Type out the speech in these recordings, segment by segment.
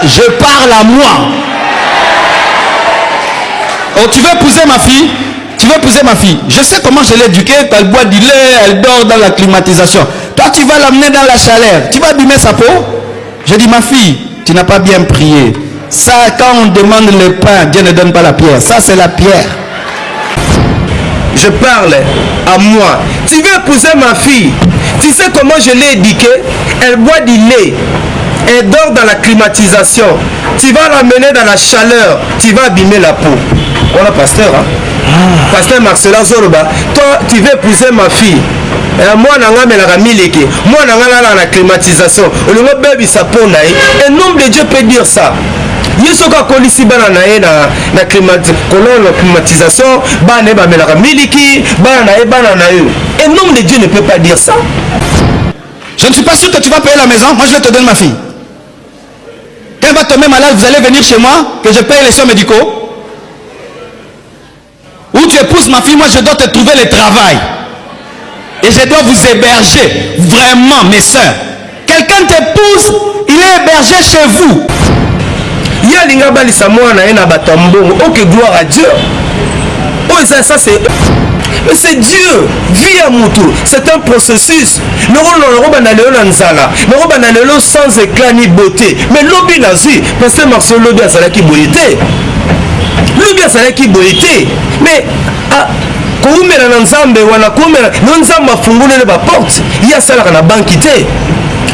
Je parle à moi. Oh, tu veux épouser ma fille? Tu veux épouser ma fille? Je sais comment je l'ai éduquée. Elle boit du lait, elle dort dans la climatisation. Toi, tu vas l'amener dans la chaleur. Tu vas abîmer sa peau? Je dis, ma fille, tu n'as pas bien prié. Ça, quand on demande le pain, Dieu ne donne pas la pierre. Ça, c'est la pierre. Je parle à moi. Tu veux épouser ma fille? Tu sais comment je l'ai éduquée? Elle boit du lait. Elle dort dans la climatisation. Tu vas l'amener dans la chaleur. Tu vas abîmer la peau. Voilà, pasteur. Hein? Pasteur Marcelin Zoroba. Toi, tu veux épouser ma fille. Moi, je suis la climatisation. Un homme de Dieu peut dire ça. Yesoka kolisi bana na climatisation bana ba melaka miliki bana na yo. Un homme de Dieu ne peut pas dire ça. Je ne suis pas sûr que tu vas payer la maison. Moi, je vais te donner ma fille. Quand elle va tomber malade, vous allez venir chez moi, que je paye les soins médicaux. Ou tu épouses ma fille, moi, je dois te trouver le travail. Et je dois vous héberger. Vraiment, mes soeurs. Quelqu'un t'épouse, il est hébergé chez vous. Ok, gloire à Dieu. Oh, ça c'est Dieu. Vie à Moutou. C'est un processus. Nous sans éclat ni beauté. Mais l'obi n'a vu. Parce que Marcel Lobi a salaki beauté. Lobi a salaki beauté. Mais koumela na nzambe wana koumela no nzamba fungulele ba porte. Il y a ça na banque té.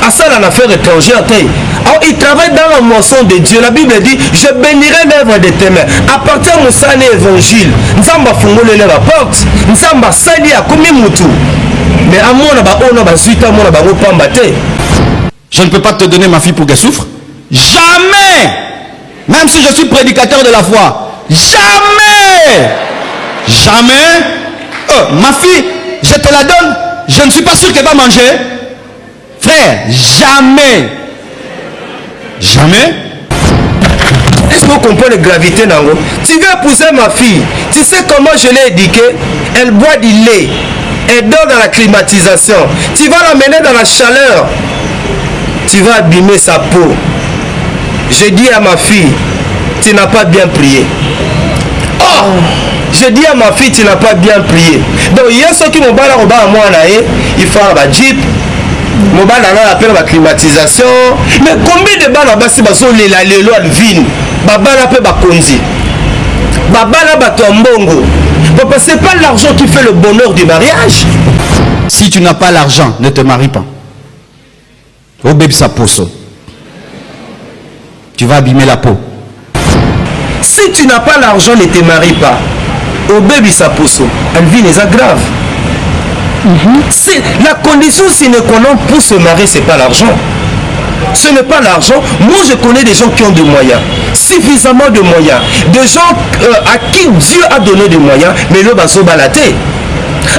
À ça en affaire étrangère. Alors, il travaille dans la moisson de Dieu. La Bible dit, je bénirai l'œuvre de tes mains. À partir de mon sané évangile, nous sommes fongolé la porte. Nous sommes sali à comme moutou. Mais à mon je ne peux pas te donner ma fille pour qu'elle souffre. Jamais. Même si je suis prédicateur de la foi. Jamais. Jamais. Ma fille, je te la donne. Je ne suis pas sûr qu'elle va manger. Frère, jamais. Jamais. Est-ce qu'on comprend la gravité Nango? Tu veux épouser ma fille. Tu sais comment je l'ai éduquée? Elle boit du lait. Elle dort dans la climatisation. Tu vas l'amener dans la chaleur. Tu vas abîmer sa peau. Je dis à ma fille, tu n'as pas bien prié. Oh! Je dis à ma fille, tu n'as pas bien prié. Donc il y a ceux qui m'ont balé à moi, il faut un jeep. Mobile appelle la climatisation. Mais combien de balles basi baso lela lelo alvin babala pe bakonzi babala batombongo. Papa, c'est pas l'argent qui fait le bonheur du mariage. Si tu n'as pas l'argent, ne te marie pas. Au bébé sa poso. Tu vas abîmer la peau. Si tu n'as pas l'argent, ne te marie pas. Au bébé sa poso. Alvin est grave. C'est la condition sine qua non pour se marier, c'est pas l'argent. Ce n'est pas l'argent. Moi, je connais des gens qui ont des moyens, suffisamment de moyens, des gens à qui Dieu a donné des moyens, mais le baso balaté.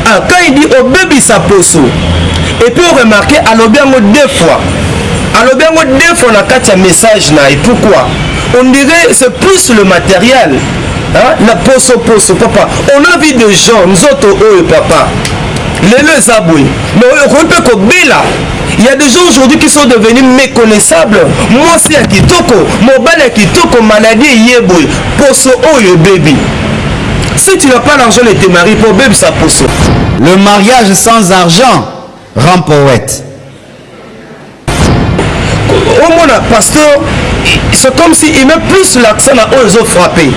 Quand il dit au bébé sa poso, et puis on remarque à l'obiango deux fois on a quatre messages là. Et pourquoi? On dirait c'est plus le matériel, hein? La poso papa. On a vu des gens, nous autres, papa. Il y a des gens aujourd'hui qui sont devenus méconnaissables. Moi c'est à Kitoko, mobile à Kitoko, maladie yeboy, poso oyo baby. Si tu n'as pas l'argent de te marier pour bébé ça poso. Le mariage sans argent rend poète. Au moins pasteur, c'est comme s'il met plus l'accent à eux autres frappés.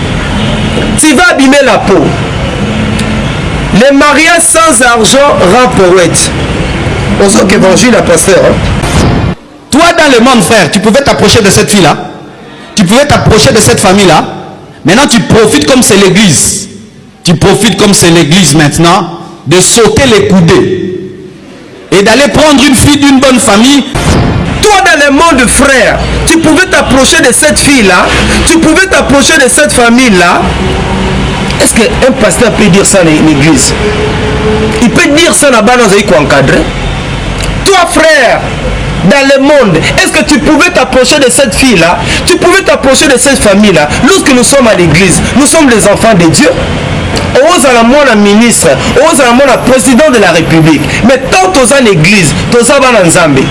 Tu vas abîmer la peau. Le mariage sans argent rend poète. On sait qu'évangile à pasteur. Hein? Toi dans le monde, frère, tu pouvais t'approcher de cette fille-là. Tu pouvais t'approcher de cette famille-là. Maintenant, tu profites comme c'est l'église. Tu profites comme c'est l'église maintenant de sauter les coudées et d'aller prendre une fille d'une bonne famille. Toi dans le monde, frère, tu pouvais t'approcher de cette fille-là. Tu pouvais t'approcher de cette famille-là. Est-ce qu'un pasteur peut dire ça dans l'église? Il peut dire ça là-bas dans un encadré. Toi, frère, dans le monde, est-ce que tu pouvais t'approcher de cette fille-là? Tu pouvais t'approcher de cette famille-là? Lorsque nous sommes à l'église, nous sommes les enfants de Dieu. Ose à la mon ministre, ose à la mon président de la République. Mais tant aux en église, tous en Zambie.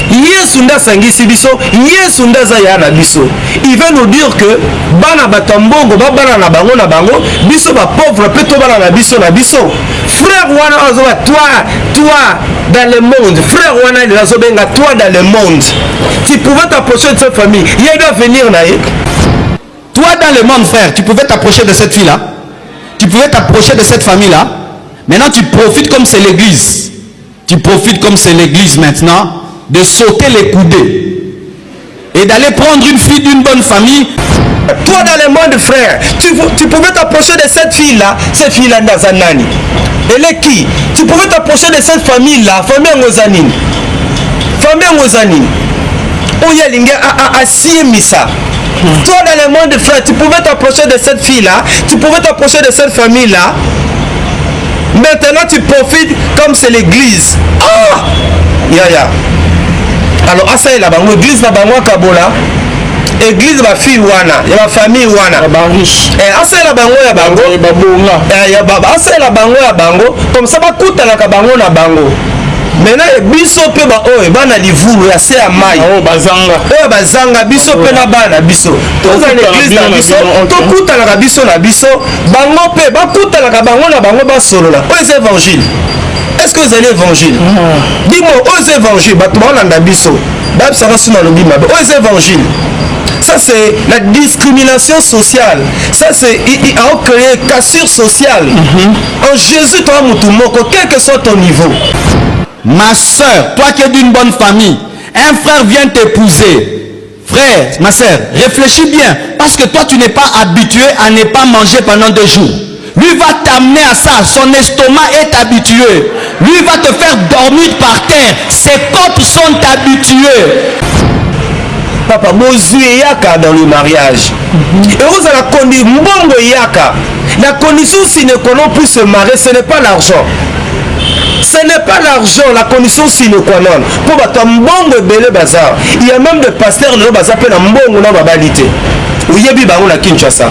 Yesu nda sangisi biso, Yesu nda za ya na biso. Il veut nous dire que bana batambongo ba bana na bango biso ba pauvre pe to bana na biso frère wana azoba toi dans le monde, frère wana il azobenga toi dans le monde. Tu pouvais t'approcher de cette famille, il doit venir na ye. Toi dans le monde, frère, tu pouvais t'approcher de cette fille là, tu pouvais t'approcher de cette famille là. Maintenant tu profites comme c'est l'église, tu profites comme c'est l'église maintenant de sauter les coudées et d'aller prendre une fille d'une bonne famille. Toi dans le monde, frère, tu pouvais t'approcher de cette fille-là, Nazanani. Elle est qui? Tu pouvais t'approcher de cette famille-là, famille Ngozanine. Famille Ngozanine. Oyalinga a Siemisa. Toi dans le monde, frère, tu pouvais t'approcher de cette fille-là, tu pouvais t'approcher de cette famille-là. Maintenant tu profites comme c'est l'église. Ah! Ya. Alors, asa la bango église na bango kabola. Église ba fille wana, ya ba famille wana. Asa la bango ya bango. Ya baba, asa la bango ya bango. Comme ça ba kuta na ka bango na bango. Maintenant biso pe ba oyo bana livulu ya se ya mai. Bazanga biso pe na bana biso. Toza l'église na biso, to kuta na biso na biso, bango pe ba kuta na ka bango na bango ba solola. Aux évangiles. Est-ce que vous allez évangile? Dis-moi, aux évangiles, aux évangiles, ça c'est la discrimination sociale, ça c'est créer cassure sociale. En Jésus, toi, quel que soit ton niveau. Ma soeur, toi qui es d'une bonne famille, un frère vient t'épouser. Frère, ma soeur, réfléchis bien, parce que toi tu n'es pas habitué à ne pas manger pendant 2 jours. Lui va t'amener à ça, son estomac est habitué. Lui va te faire dormir par terre, ses côtes sont habituées. Papa, Mozué Yaka dans le mariage. Et vous avez la condition, Mbongo Yaka. La condition sine qua non pour se marier, ce n'est pas l'argent. Ce n'est pas l'argent, la condition sine qua non. Pour battre Mbongo Bele Bazar. Il y a même des pasteurs de Bazar qui ont Mbongo na babalité. Oui, il y a bien la Kinshasa.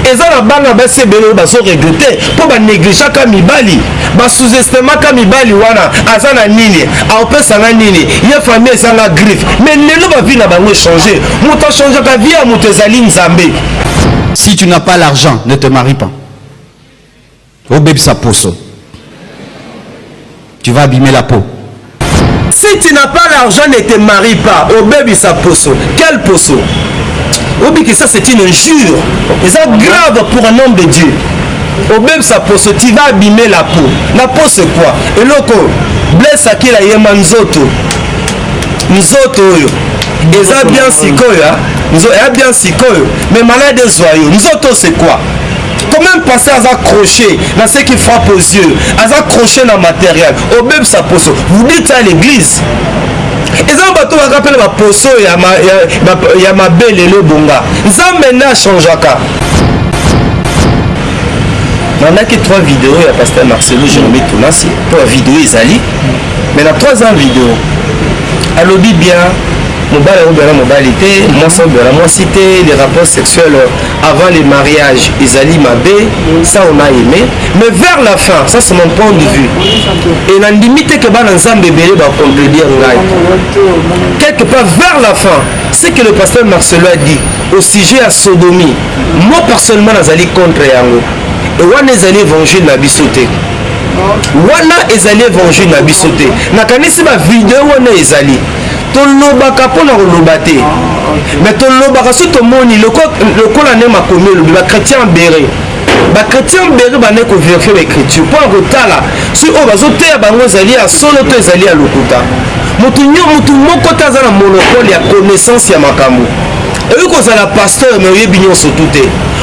Et ça la bana ba se belo ba so regretter pour ba négliger ka mibali ba sous-estimer ka mibali wana azana nini a opesa na nini ya famille sanga griffe mais lelo ba vie na bango changer muta changer ka vie a mutezali nzambe. Si tu n'as pas l'argent, ne te marie pas. Au bébé sa poso. Tu vas abîmer la peau. Si tu n'as pas l'argent, ne te marie pas. Au bébé sa poso. Quel poso? Oublie que ça c'est une injure. Et ça grave pour un homme de Dieu. Au même ça pose, tu vas abîmer la peau. La peau c'est quoi? Et l'autre, blesse à qui la yema nzoto. Nzoto yo. Et ça bien sikoyo. Et bien sikoyo. Mais malade zoyo. Nzoto c'est quoi? Comment passer à accrocher dans ce qui frappe aux yeux, à accrocher dans le matériel. Au même ça pose. Vous dites à l'église. Et ça bateau va rappeler ma poso ya ma belle et le bonga. Ça maintenant changeaka. On a que 3 vidéos, il y a pasteur Marcelo, je remets tout là, c'est pour la vidéo Isali. Mais dans 3 ans vidéo, alors dit bien, moi cité les rapports sexuels avant les mariages, Isali Mabé, ça on a aimé. Mais vers la fin, ça c'est mon point de vue. Et la limite que ensemble bébé va contredire quelque part vers la fin, c'est que le pasteur Marcelo a dit au sujet à sodomie. Moi personnellement, j'allais contre Yango. Et on est allé évangile la bisoté. Wana ezali évangile na bisoté. Nakanisi ba vidéo wana ezali. Tolobaka pona koloba te. Mais tolobaka so tomoni lokola ne makomi lobi ba chrétien béré. Ba chrétien béré ba ne ko vérifier l'écriture. Pour kotala si o bazo te bango ezali a solo to ezali a lokuta. Mutu moko taza na monopole ya connaissance ya makambo. Et vous avez la pasteur, mais vous avez sauté.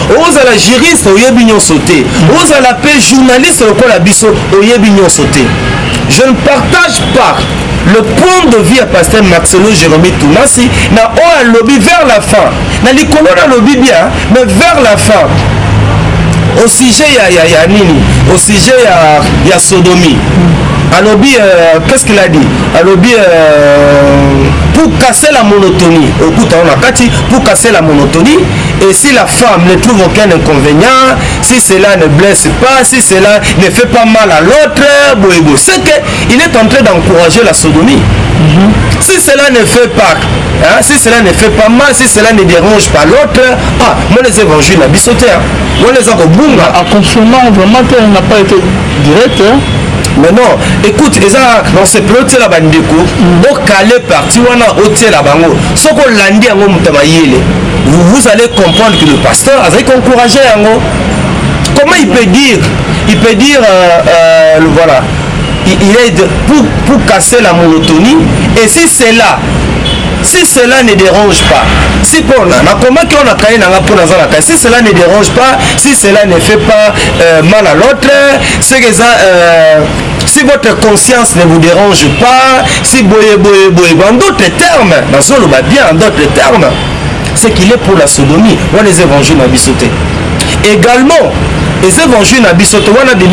Vous avez la juriste, vous avez sauté. Vous avez la paix journaliste, vous avez sauté. Je ne partage pas le point de vue à pasteur Marcelo Jérôme Tounassi. Na a lobby vers la fin. Na l'icône a lobby bien, mais vers la fin. Au sujet ya nini, au sujet ya sodomie. Alobi, qu'est-ce qu'il a dit? Alobi, pour casser la monotonie, pour casser la monotonie, et si la femme ne trouve aucun inconvénient, si cela ne blesse pas, si cela ne fait pas mal à l'autre, c'est qu'il est en train d'encourager la sodomie. Si cela ne fait pas, hein, si cela ne fait pas mal, si cela ne dérange pas l'autre, moi les évangiles n'a bisoté, moi les akobunga. En confirmant vraiment qu'elle n'a pas été directe. Hein. Mais non, écoute, dans ce projet là bandeko, au calé parti wana otie la bango. Ce qu'on landi yango mutamayele. Vous allez comprendre que le pasteur a encouragé yango. Comment il peut dire voilà, il aide pour casser la monotonie. Et si cela ne dérange pas, si cela ne dérange pas, si cela ne fait pas mal à l'autre, si votre conscience ne vous dérange pas, si en d'autres termes, bien en d'autres termes, c'est qu'il est pour la sodomie. On les évangiles à bisoté. Également, les évangiles à bisoté, on a des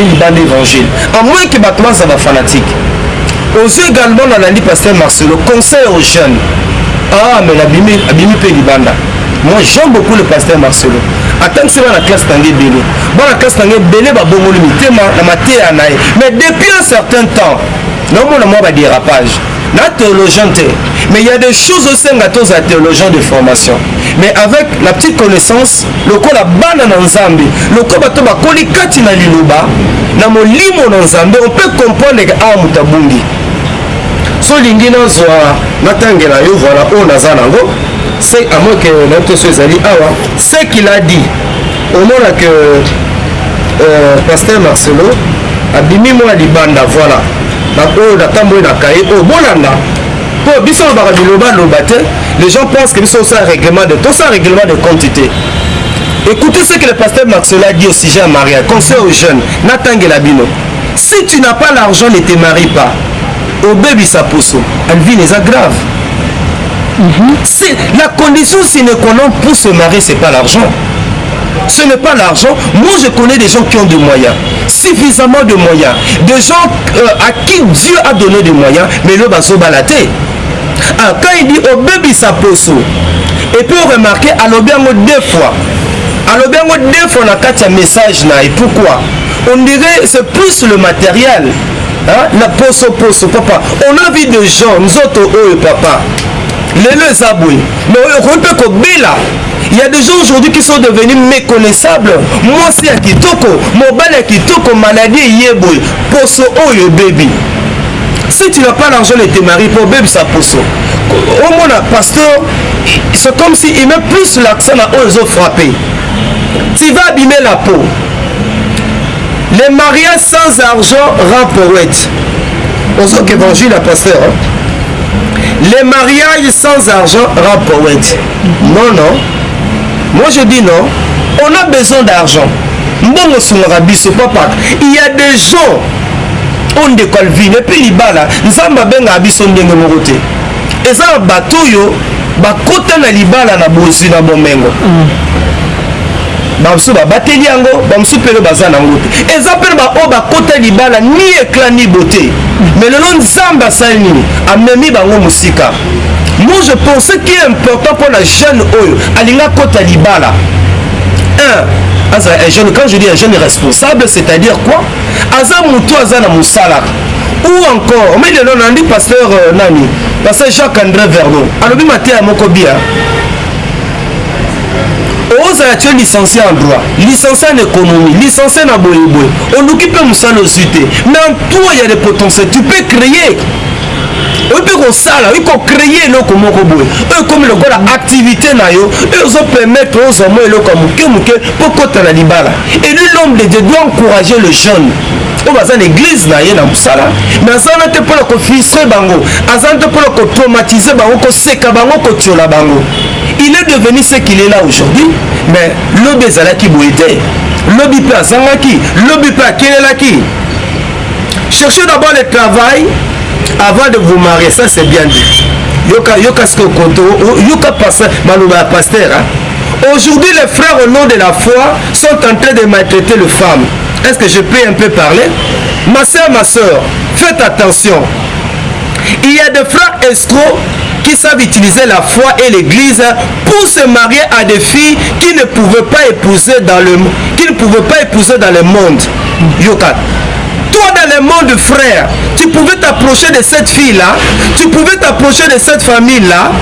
évangiles. À moins que Batman ça va fanatique. Aux yeux également, on a dit pasteur Marcelo, conseil aux jeunes. Mais l'abîmé peut libanda. Moi j'aime beaucoup le pasteur Marcelo. Attends que c'est dans la classe Tanguay Belé. Dans la classe Tanguay Belé, mais depuis un certain temps, non, moi, va dérapage. La théologien, mais il y a des choses aussi à théologien de formation. Mais avec la petite connaissance, le coup la banane en Zambie, le coup batoba kolikati na liluba, na molimo na Zambie, on peut comprendre que mutabungi. So lingina zwa natangela yo voilà on nazanango, c'est à moi que notre Zali awa, c'est qu'il a dit. Au moment que pasteur Marcelo a bimi moi libanda voilà. Les gens pensent que c'est un règlement de quantité. Écoutez ce que le pasteur Marcelo a dit au sujet à mariage. Conseil aux jeunes, si tu n'as pas l'argent, ne te marie pas. Au bébé sa posso, elle vit les aggraves. La condition sine qua non pour se marier, c'est pas l'argent. Ce n'est pas l'argent. Moi, je connais des gens qui ont des moyens, suffisamment de moyens, des gens à qui Dieu a donné des moyens, mais le baso balaté. Quand il dit au bébé sa posso, et puis on remarque, alors bien deux fois on a quatre messages là. Et pourquoi? On dirait c'est plus le matériel. Hein? La posso, papa. On a vu des gens, nous autres, papa. Les aboués. Mais on peut que Bella. Il y a des gens aujourd'hui qui sont devenus méconnaissables. Moi, c'est à Kitoko. Mobile à Kitoko, maladie, yeboy. Posso, oyo, baby. Si tu n'as pas l'argent de te marier pour baby, ça posso. Au moins, pasteur, c'est comme s'il met plus l'accent à eux autres frappés. Tu vas abîmer la peau. Les mariages sans argent rend poète. On sait qu'évangile à pasteur. Les mariages sans argent rend poète. Non. Moi je dis non, on a besoin d'argent. Il y a des gens on décolle vie et puis les balles nzamba benga biso ndenge morote. Et ça bateau yo ba kota na libala na bozi na bomengo. Bamsu ba bateli yango, bamsu pele bazana ngote. Et ça pele ba o ba kota libala ni éclat ni beauté. Mais le long nzamba salini amemi bango musika. Moi je pense que ce qui est important pour la jeune oyo alinga kota libala. Un jeune, quand je dis un jeune responsable, c'est-à-dire quoi? Aza mutu azana musala. Ou encore, mais le nom on dit pasteur nani, pasteur Jacques-André Vernon. Alors bi maté à Mokobia. Oza tu es licencié en droit, licencié en économie, licencié en boyeboy. On occupe musala aux UT. Mais en toi il y a des potentiels, tu peux créer. On peut créer comme le activité ils ont permettre aux hommes pour côté la libala. Et lui l'homme de Dieu doit encourager le jeune. On va dans l'église mais ça n'a pas pour frustrer bango, ça n'a pas pour traumatiser bango, ko seka bango, ko tiola bango. Il est devenu ce qu'il est là aujourd'hui, mais l'obé zalaki boité, l'obé peut azangaki, l'obé peut akelelaki. Cherchez d'abord le travail avant de vous marier, ça c'est bien dit. Yoka ce que yoka pasteur. Aujourd'hui, les frères au nom de la foi sont en train de maltraiter les femmes. Est-ce que je peux un peu parler? Ma soeur, faites attention. Il y a des frères escrocs qui savent utiliser la foi et l'église pour se marier à des filles qui ne pouvaient pas épouser dans le monde. Yoka. Toi dans le monde, frère, tu pouvais t'approcher de cette fille-là, tu pouvais t'approcher de cette famille-là.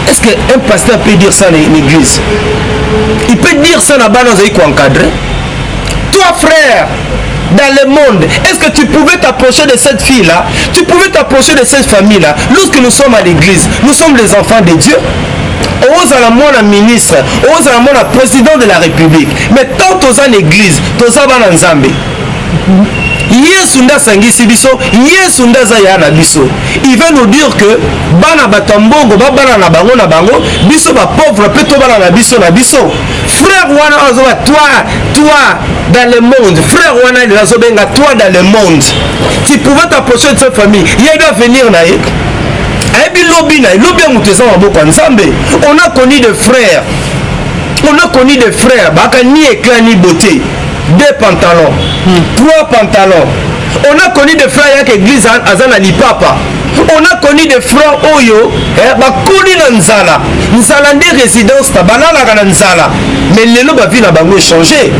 Est-ce qu'un pasteur peut dire ça dans l'église? Il peut dire ça là-bas dans un encadré. Toi, frère, dans le monde, est-ce que tu pouvais t'approcher de cette fille-là? Tu pouvais t'approcher de cette famille-là? Lorsque nous sommes à l'église, nous sommes les enfants de Dieu. Ose à la mona ministre, ose à la mona président de la République. Mais tant aux en église, tous en Zambie. Yesu nda sangisi biso, Yesu nda zayana biso. Il veut nous dire que bana batambongo ba bana na bango, biso ba pauvre peut to bana na biso. Frère wana azoba toi dans le monde. Frère wana il azobenga toi dans le monde. Tu pouvais t'approcher de cette famille. Il doit venir na ye. On a connu des frères. Baka ni éclat ni beauté. 2 pantalons, 3 pantalons. On a connu des frères avec l'église Azana Lipapa. On a connu des frères Oyo, Bakuni Nanzala. Nzala des résidences, Tabanala Nanzala. Mais les lois vie n'a pas changé.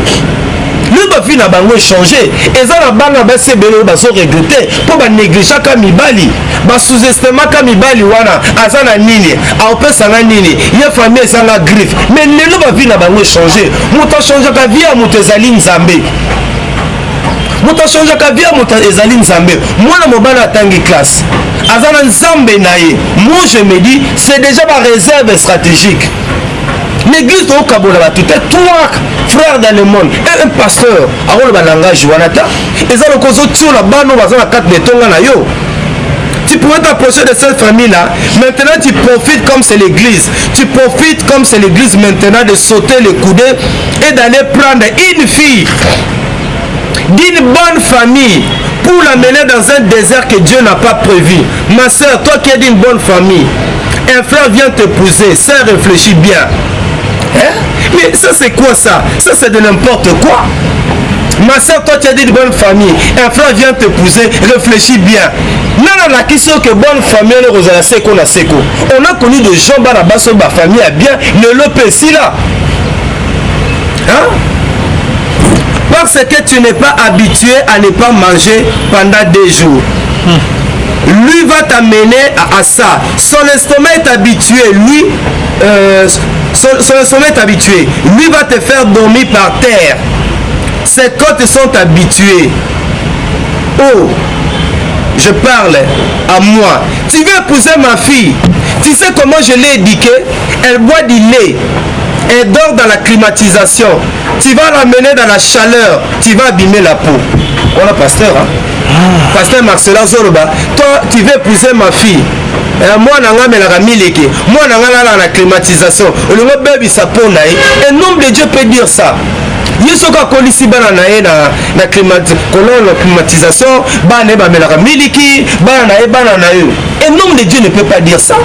Le vie n'a pas changé. Et ça la bana ba se belo ba so regretter pour ba négliger kamibali, ba sous-estimer kamibali wana azana nini, a opesa na nini, ya famille ça la griffe. Mais le ba vie n'a pas changé. Muta changer ka vie muta ezali nzambe. Muta changer ka vie muta ezali nzambe. Mwana mobala tangi classe. Azana nzambe naye. Moi je me dis c'est déjà ma réserve stratégique. L'église au Kabola, tout est toi, frère dans le monde, et un pasteur, avant le langage, et ça le cause sur la banne, on va la carte de ton yo. Tu pourrais t'approcher de cette famille-là. Maintenant, tu profites comme c'est l'église. Tu profites comme c'est l'église maintenant de sauter le coudé et d'aller prendre une fille d'une bonne famille pour l'amener dans un désert que Dieu n'a pas prévu. Ma soeur, toi qui es d'une bonne famille, un frère vient t'épouser, ça réfléchit bien. Hein? Mais ça c'est quoi ça? Ça c'est de n'importe quoi. Ma soeur, toi tu as dit de bonne famille, un frère vient t'épouser, réfléchis bien. Non, la question que bonne famille, on a connu des gens dans la base de ma famille à bien, ne le peut si là. Hein? Parce que tu n'es pas habitué à ne pas manger pendant 2 jours. Lui va t'amener à ça. Son estomac est habitué, lui, son estomac est habitué. Lui va te faire dormir par terre. Ses côtes sont habituées. Oh, je parle à moi. Tu veux épouser ma fille. Tu sais comment je l'ai éduquée? Elle boit du lait. Elle dort dans la climatisation. Tu vas l'amener dans la chaleur. Tu vas abîmer la peau. Voilà, pasteur, hein? Pasteur Marcelin Zoroba, toi tu veux épouser ma fille. Moi nanga melaka miliki. Moi nanga là la climatisation. Le mot baby ça pona. Un homme de Dieu peut dire ça. Yesoka kolisi bana nae na climatisation, bana ba melaka miliki, bana nae. Un homme de Dieu ne peut pas dire ça.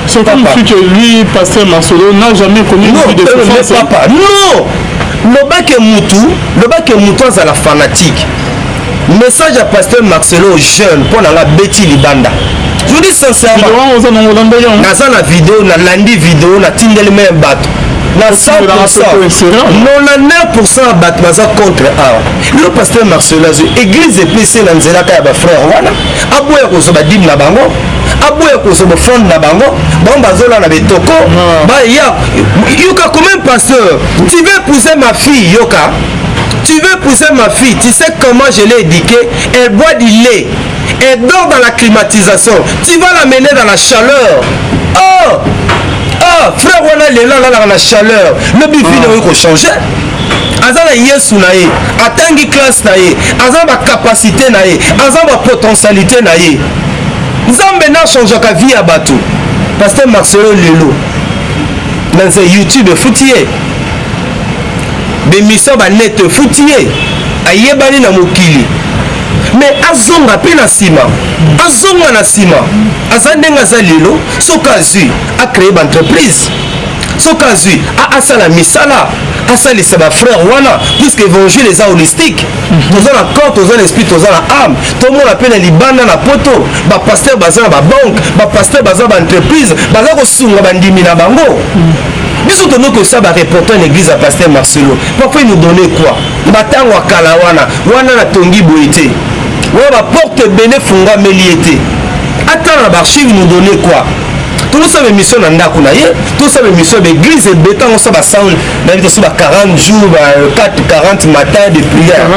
C'est comme si que lui, pasteur Marcelo, n'a jamais connu une vie de souffrance. Non, le bac est mouton à la fanatique. Message à pasteur Marcelo jeune pour la Betty Libanda. Je vous dis sincèrement, dans la vidéo, dans la vidéo, na tindel même bateau. Na 100%, 99% à battre contre le pasteur Marcelo, église et PC dans Nzela Kaya frère wana, abouya ko so ba dim na bango, abouya ko so ba fond na bango, bon bazola na betoko, ba ya yoka comme un pasteur, tu veux épouser ma fille yoka. Tu veux épouser ma fille, tu sais comment je l'ai éduquée, elle boit du lait, elle dort dans la climatisation, tu vas l'amener dans la chaleur. Oh, frère, on a les là dans la chaleur, le bifi n'a pas changé. Azana yesu nae, atangi classe nae, azana capacité nae, azana potentialité nae. Nzambe na change ka vie à bateau. Pasteur Marcelo Lelo, dans YouTube foutier. Bémission ba net foutier ayebani na mokili mais azonga pe na sima azonga na sima azandenga za lelo sokazi a créer ba entreprise sokazi a asala misala asali sa ba frère wana puisque évangile les holistique toza na corps toza na esprit toza na âme tout monde appelle libanda na poto ba pasteur baza na ba banque ba pasteur baza ba entreprise baza ko sunga ba ndimi na bango. biso tono que ça va reporter une église à pasteur Marcelo parfois il nous donnait quoi batango akala wana na tongi boité ouais ba porte bene funga meliété attends la archive nous donnait quoi tout ça mes missions nanda kuna ye tout ça mes missions d'église et béton on ça va 100 na sur 40 jours 40 matins de prière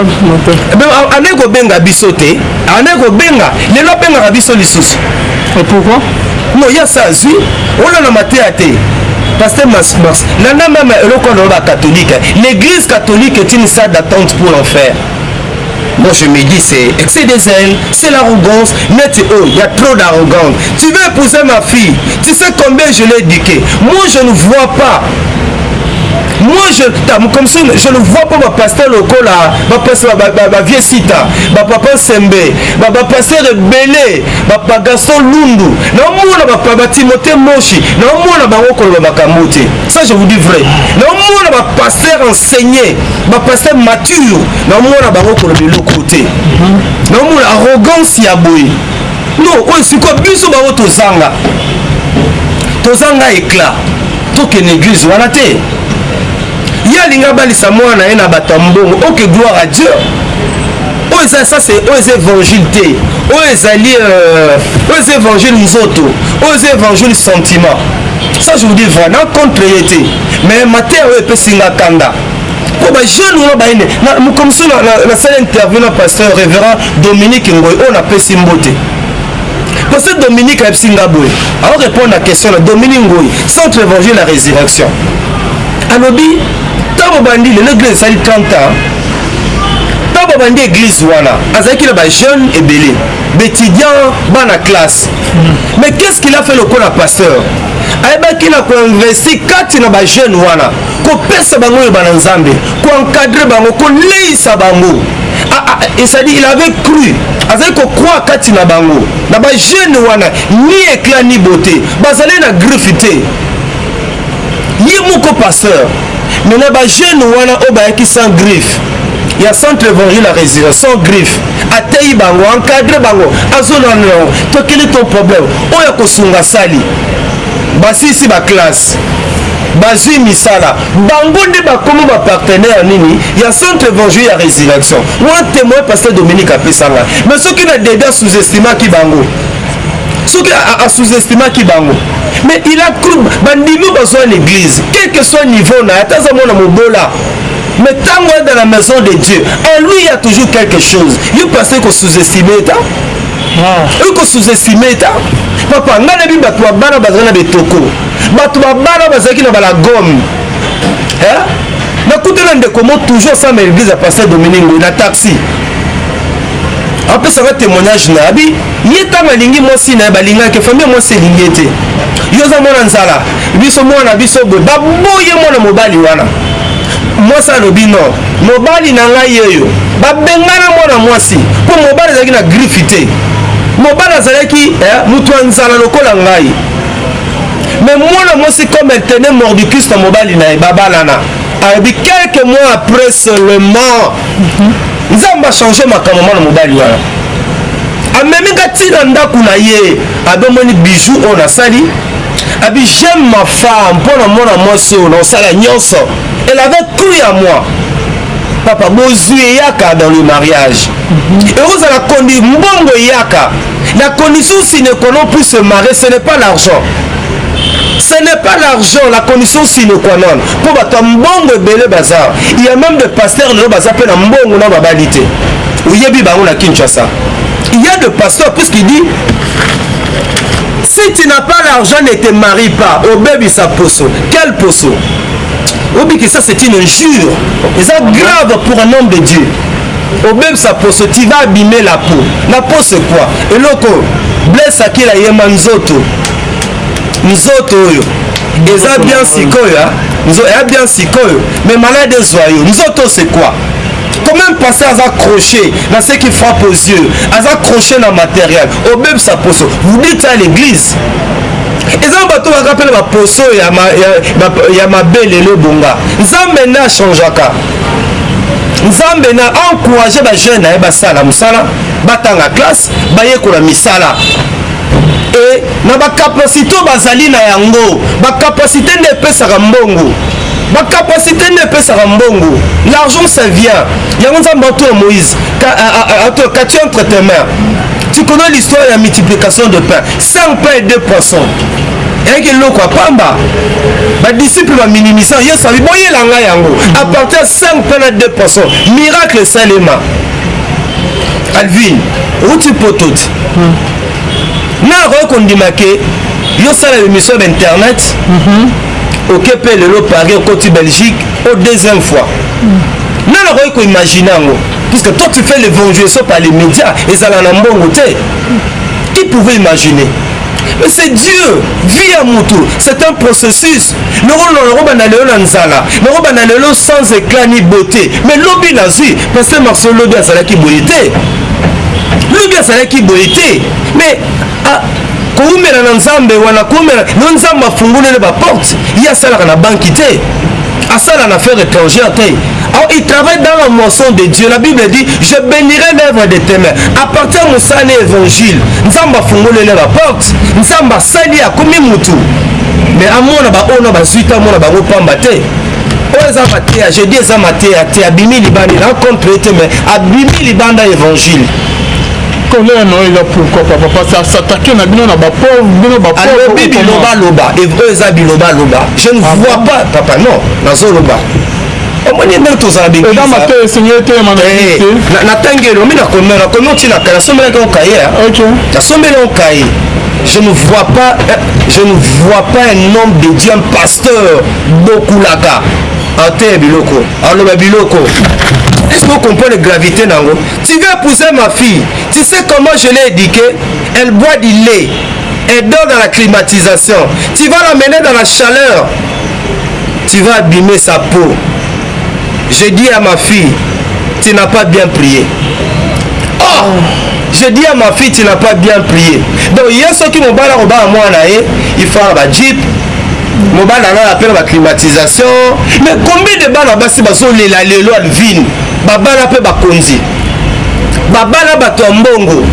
ben anego benga bisoté anego benga lelo benga biso lisusu et pourquoi non il y a ça zui on a na matéate pasteur Mars nana même le catholique l'église catholique est une salle d'attente pour l'enfer. Moi je me dis c'est excès des ailes, c'est l'arrogance, mais il y a trop d'arrogance. Tu veux épouser ma fille, tu sais combien je l'ai éduquée. Moi je ne vois pas. Moi comme ça je ne vois pas ma pasteur local ma pasteur ma vieux sita, ma papa Sembe, ma pasteur Belé, ma Gaston Lundu, non moi na papa Timothée Moshi, non moi na bango ko ba kamote. Ça je vous dis vrai. Non moi na pasteur enseigné, ma pasteur mature, non moi na bango ko le côté. Non moi arrogance ya boy. Non, on c'est quoi biso ba to zanga. To zanga éclat. To que l'église wana te. Ya linga balisa mwana ena batambongo OK gloire à Dieu. Oh ça c'est aux évangiles té. Aux évangiles nzoto. Aux évangiles sentiment. Ça je vous dis vraiment contre été. Mais matin ouais peut singa kanda. Pour ba jeune on ba ine. Comme ça la salle intervenant pasteur révérend Dominique Ngoy on appelle Simbote. Parce que Dominique a singa boy. Alors répondre à la question de Dominique Ngoy, centre évangile la résurrection. Alobi tabo bandi l'église ça 30 ans tabo bandi église wana azaki ba jeune et belé étudiant bana classe mais qu'est-ce qu'il a fait le cola pasteur ayebaki na ko investi kati na ba jeune wana ko pesa bango bana nzambe ko encadrer bango ko leisa bango et ça dit il avait cru azaki ko croire kati na bango na ba jeune wana ni éclat ni beauté bazali na griffité ye moko pasteur mais na ba jeune wana o ba ki sans griffe il y a centre évangile la résurrection sans griffe atei bango encadrer bango azona non to quel est ton problème o ya ko sunga sali basisi ba classe bazui misala bango nde bakomo ba partenaire nini ya centre évangile la résurrection moi témoin pasteur Dominique apesanga mais ceux qui na déjà sous-estimé ki bango ceux qui a sous-estimé ki bango mais il a cru bandimi besoin l'église quel que soit niveau na atazamo na mobola mais tant dans la maison de Dieu en lui il y a toujours quelque chose il pensait qu'on sous-estimait ta qu'on sous-estimait ta papa ngana bi bato bana bazana betoko bato bana bazaki na bala gomme hein na kutela ndeko mo toujours ça mais l'église a pasteur Dominique na taxi après ça va témoignage na abi yeta malingi mosi na balinga ke famille mosi lingi te yoza mona nzala biso mona biso bo baboye mona mobali wana mwasa lobi no mobali na ngai yeyo babengana mona mwasi po mobali azalaki na griffité mobali azalaki mutu nzala lokola ngai mais mwana mwasi comme elle tenait mordicus na mobali na babalana abi quelques mois après seulement nzamba changer makambo mwana mobali wana amemi katina ndaku na ye abomoni bijou on a sali abi j'aime ma femme pour mona mwasi on sala nyonso elle avait cru à moi papa bozui yaka dans le mariage et vous avez conduit mbongo yaka la condition sine qua non plus se marier ce n'est pas l'argent. Ce n'est pas l'argent, la condition sine qua non. Pour battre mbongo belé bazar. Il y a même des pasteurs le bazar pe na mbongo na babalité. Oyebi bango na Kinshasa. Il y a des pasteurs puisqu'il dit si tu n'as pas l'argent ne te marie pas. Au bébé sa poso. Quel poso? Obi que ça c'est une injure. Et ça grave pour un homme de Dieu. Au bébé sa poso, tu vas abîmer la peau. La peau c'est quoi? Et l'autre blesse à qui la yema nzoto. Nzoto yo. Eza bien sikoyo, eza bien sikoyo. Mais malade zoyo. Nzoto c'est quoi? Comment passer à accrocher dans ce qui frappe aux yeux, à accrocher dans le matériel. Au bébé sa poso. Vous dites à l'église. Et ça bateau va rappeler ma poso ya ma belle le bonga. Nzambe na changeaka. Nzambe na encourager ba jeune na ba sala musala, batanga classe, baye ko la misala. Et na bakapasité bazali na yango bakapasité nde epesaka mbongo bakapasité nde epesaka mbongo. L'argent ça vient yango nzambe ato ya Moïse kati entre tes mains. Tu connais l'histoire de la multiplication de pain, 5 pains et 2 poissons. Et que l'eau quoi pamba ba disciple ba minimisa yo sabi boyela nga yango à partir de 5 pains et 2 poissons miracle salema. Alvin uti potot na ko kondimake yo sala émission d'internet OK pe le Paris au côté Belgique au deuxième fois na ko imaginer ngo puisque toi tu fais l'évangélisation par les médias et ça na mbongo te qui pouvait imaginer. Mais c'est Dieu, vie à Moutou, c'est un processus. Nous sommes sans éclat ni beauté. Mais l'obi n'a su, parce que Marcel l'obi a salaki beauté. L'obi a salaki beauté. Mais, koumela na nzambe wana koumela no nzamba fungulele ba porte ya sala na banque té asala na affaire étrangère té. Alors il travaille dans la moisson de Dieu. La Bible dit je bénirai l'œuvre de tes mains. À partir de mon sané évangile nzamba fungulele ba porte nzamba sali ya komi mutu. Mais amona ba ona ba suita mona ba pamba té. Oza matéa, je dis ça matéa té abimi libani rencontre té mais abimi libanda évangile. Colère non il a pourquoi papa ça s'attaquer na bino na ba pauvre bino ba pauvre bibi loba et eza biloba loba je ne vois pas papa non nazo loba omoni ndenge tozala bébé dans ma tête seigneur te manalité na tangelo mina komela komoti na kala sombela ko kaye OK na sombela ko kaye je ne vois pas un homme de Dieu, un pasteur bokulaka ate biloko aloba biloko. Est-ce que vous comprenez la gravité nango? Tu veux épouser ma fille, tu sais comment je l'ai éduquée, elle boit du lait, elle dort dans la climatisation, tu vas l'amener dans la chaleur, tu vas abîmer sa peau. Je dis à ma fille, tu n'as pas bien prié. Oh, je dis à ma fille, tu n'as pas bien prié. Donc il y a ceux qui m'ont balé à moi, il faut un jeep. Mobile appelle la climatisation. Mais combien de balles basi baso lela lelo alvin babala pe bakonzi babala bato mbongo.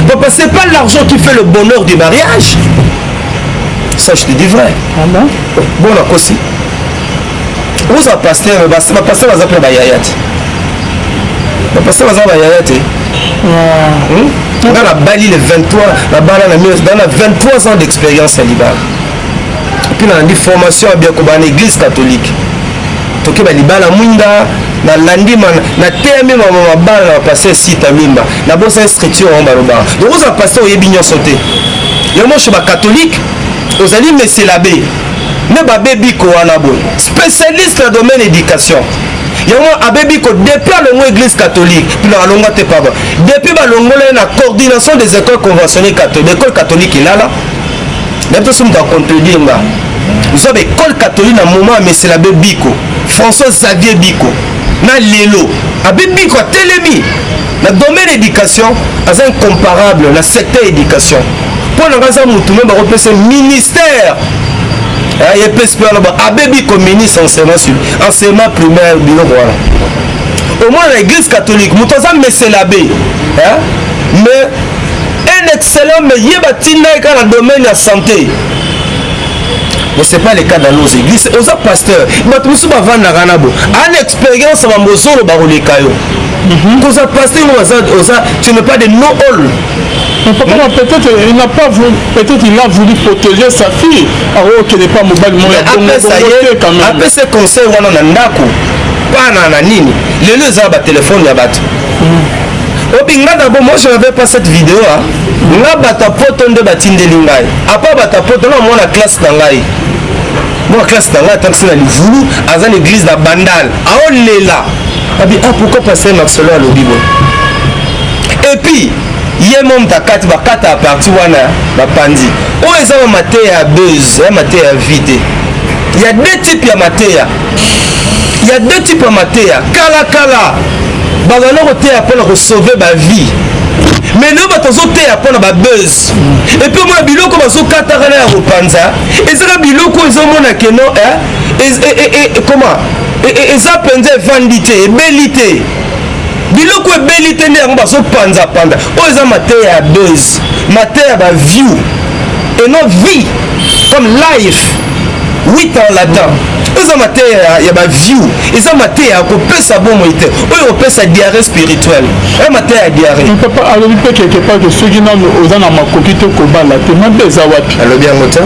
Papa c'est pas l'argent qui fait le bonheur du mariage. Ça je te dis vrai. Ah bon? Bon la kosi. Vous a pasteur basi ba pasteur va appeler ba yayat. Ba pasteur va ba yayat. Dans la bali le 23 la balle dans la 23 ans d'expérience célibataire. Puis on a dit formation à bien comme en église catholique. Toké ba libala mwinda na landima na temi mama bala na passer site mimba. Na bossa instruction on baloba. Donc vous a passer au yebinyo sauté. Yo mo chez ba catholique, aux ali monsieur l'abbé. Ne ba bebiko wana boy. Spécialiste dans le domaine éducation. Yo mo abebiko depuis le église catholique, puis na longa te papa. Depuis ba longola na coordination des écoles conventionnelles catholiques, école catholique là. D'après ce que je contredis, nous avons l'école catholique à un moment, mais c'est l'abbé Biko, François Xavier Biko, na Lelo, l'abbé Biko a télémi. Le domaine d'éducation est incomparable, le secteur éducation. Pour nous, nous avons un ministère. Il y a l'abbé Biko, ministre enseignement primaire, voilà. Au moins, l'église catholique, nous avons c'est l'abbé. Mais un excellent mais il y a dans le domaine de la santé. Mais ce n'est pas le cas dans nos églises. Aux pasteurs, en expérience, tu n'as pas de no-all. Peut-être il n'a pas voulu, peut-être il a voulu protéger sa fille. Alors qu'il n'est pas mobile. Après ce conseil, on a un nako. Pas un nini. Les deux ont un téléphone, il y a battu. D'abord, moi je n'avais pas cette vidéo. Nga batapoto nde batindeli ngai. Apa batapoto na mona classe na ngai. Moi classe na ngai tansi na livulu aza l'église na Bandal. Aolela. Abi pourquoi passer Marcelo à l'obibo. Et puis yé mom takati bakata à partir wana bapandi. O eza maté ya buzz, maté ya vide. Il y a deux types ya matéa. Il y a deux types ya matéa. Kala. Bazana côté pour sauver ma vie. Mais nous bateau té pour na buzz. Et puis moi biloko baso katarana ya repanza. Et ça biloko ils ont mona que non et comment et ça penze vandité bellité. Biloko bellité ne baso panza panda. O eza maté ya buzz, maté ya ba view. maintenant vie comme life 8 ans là-dedans. Ils ont maté il y a ma view, ils ont maté à couper sa bonne moitié. Eux on peut sa diarrhée spirituelle. Eux maté à diarrhée. On peut pas aller quelque part que ceux qui n'ont aux en makokito kobala te même des awati. Alors bien moto.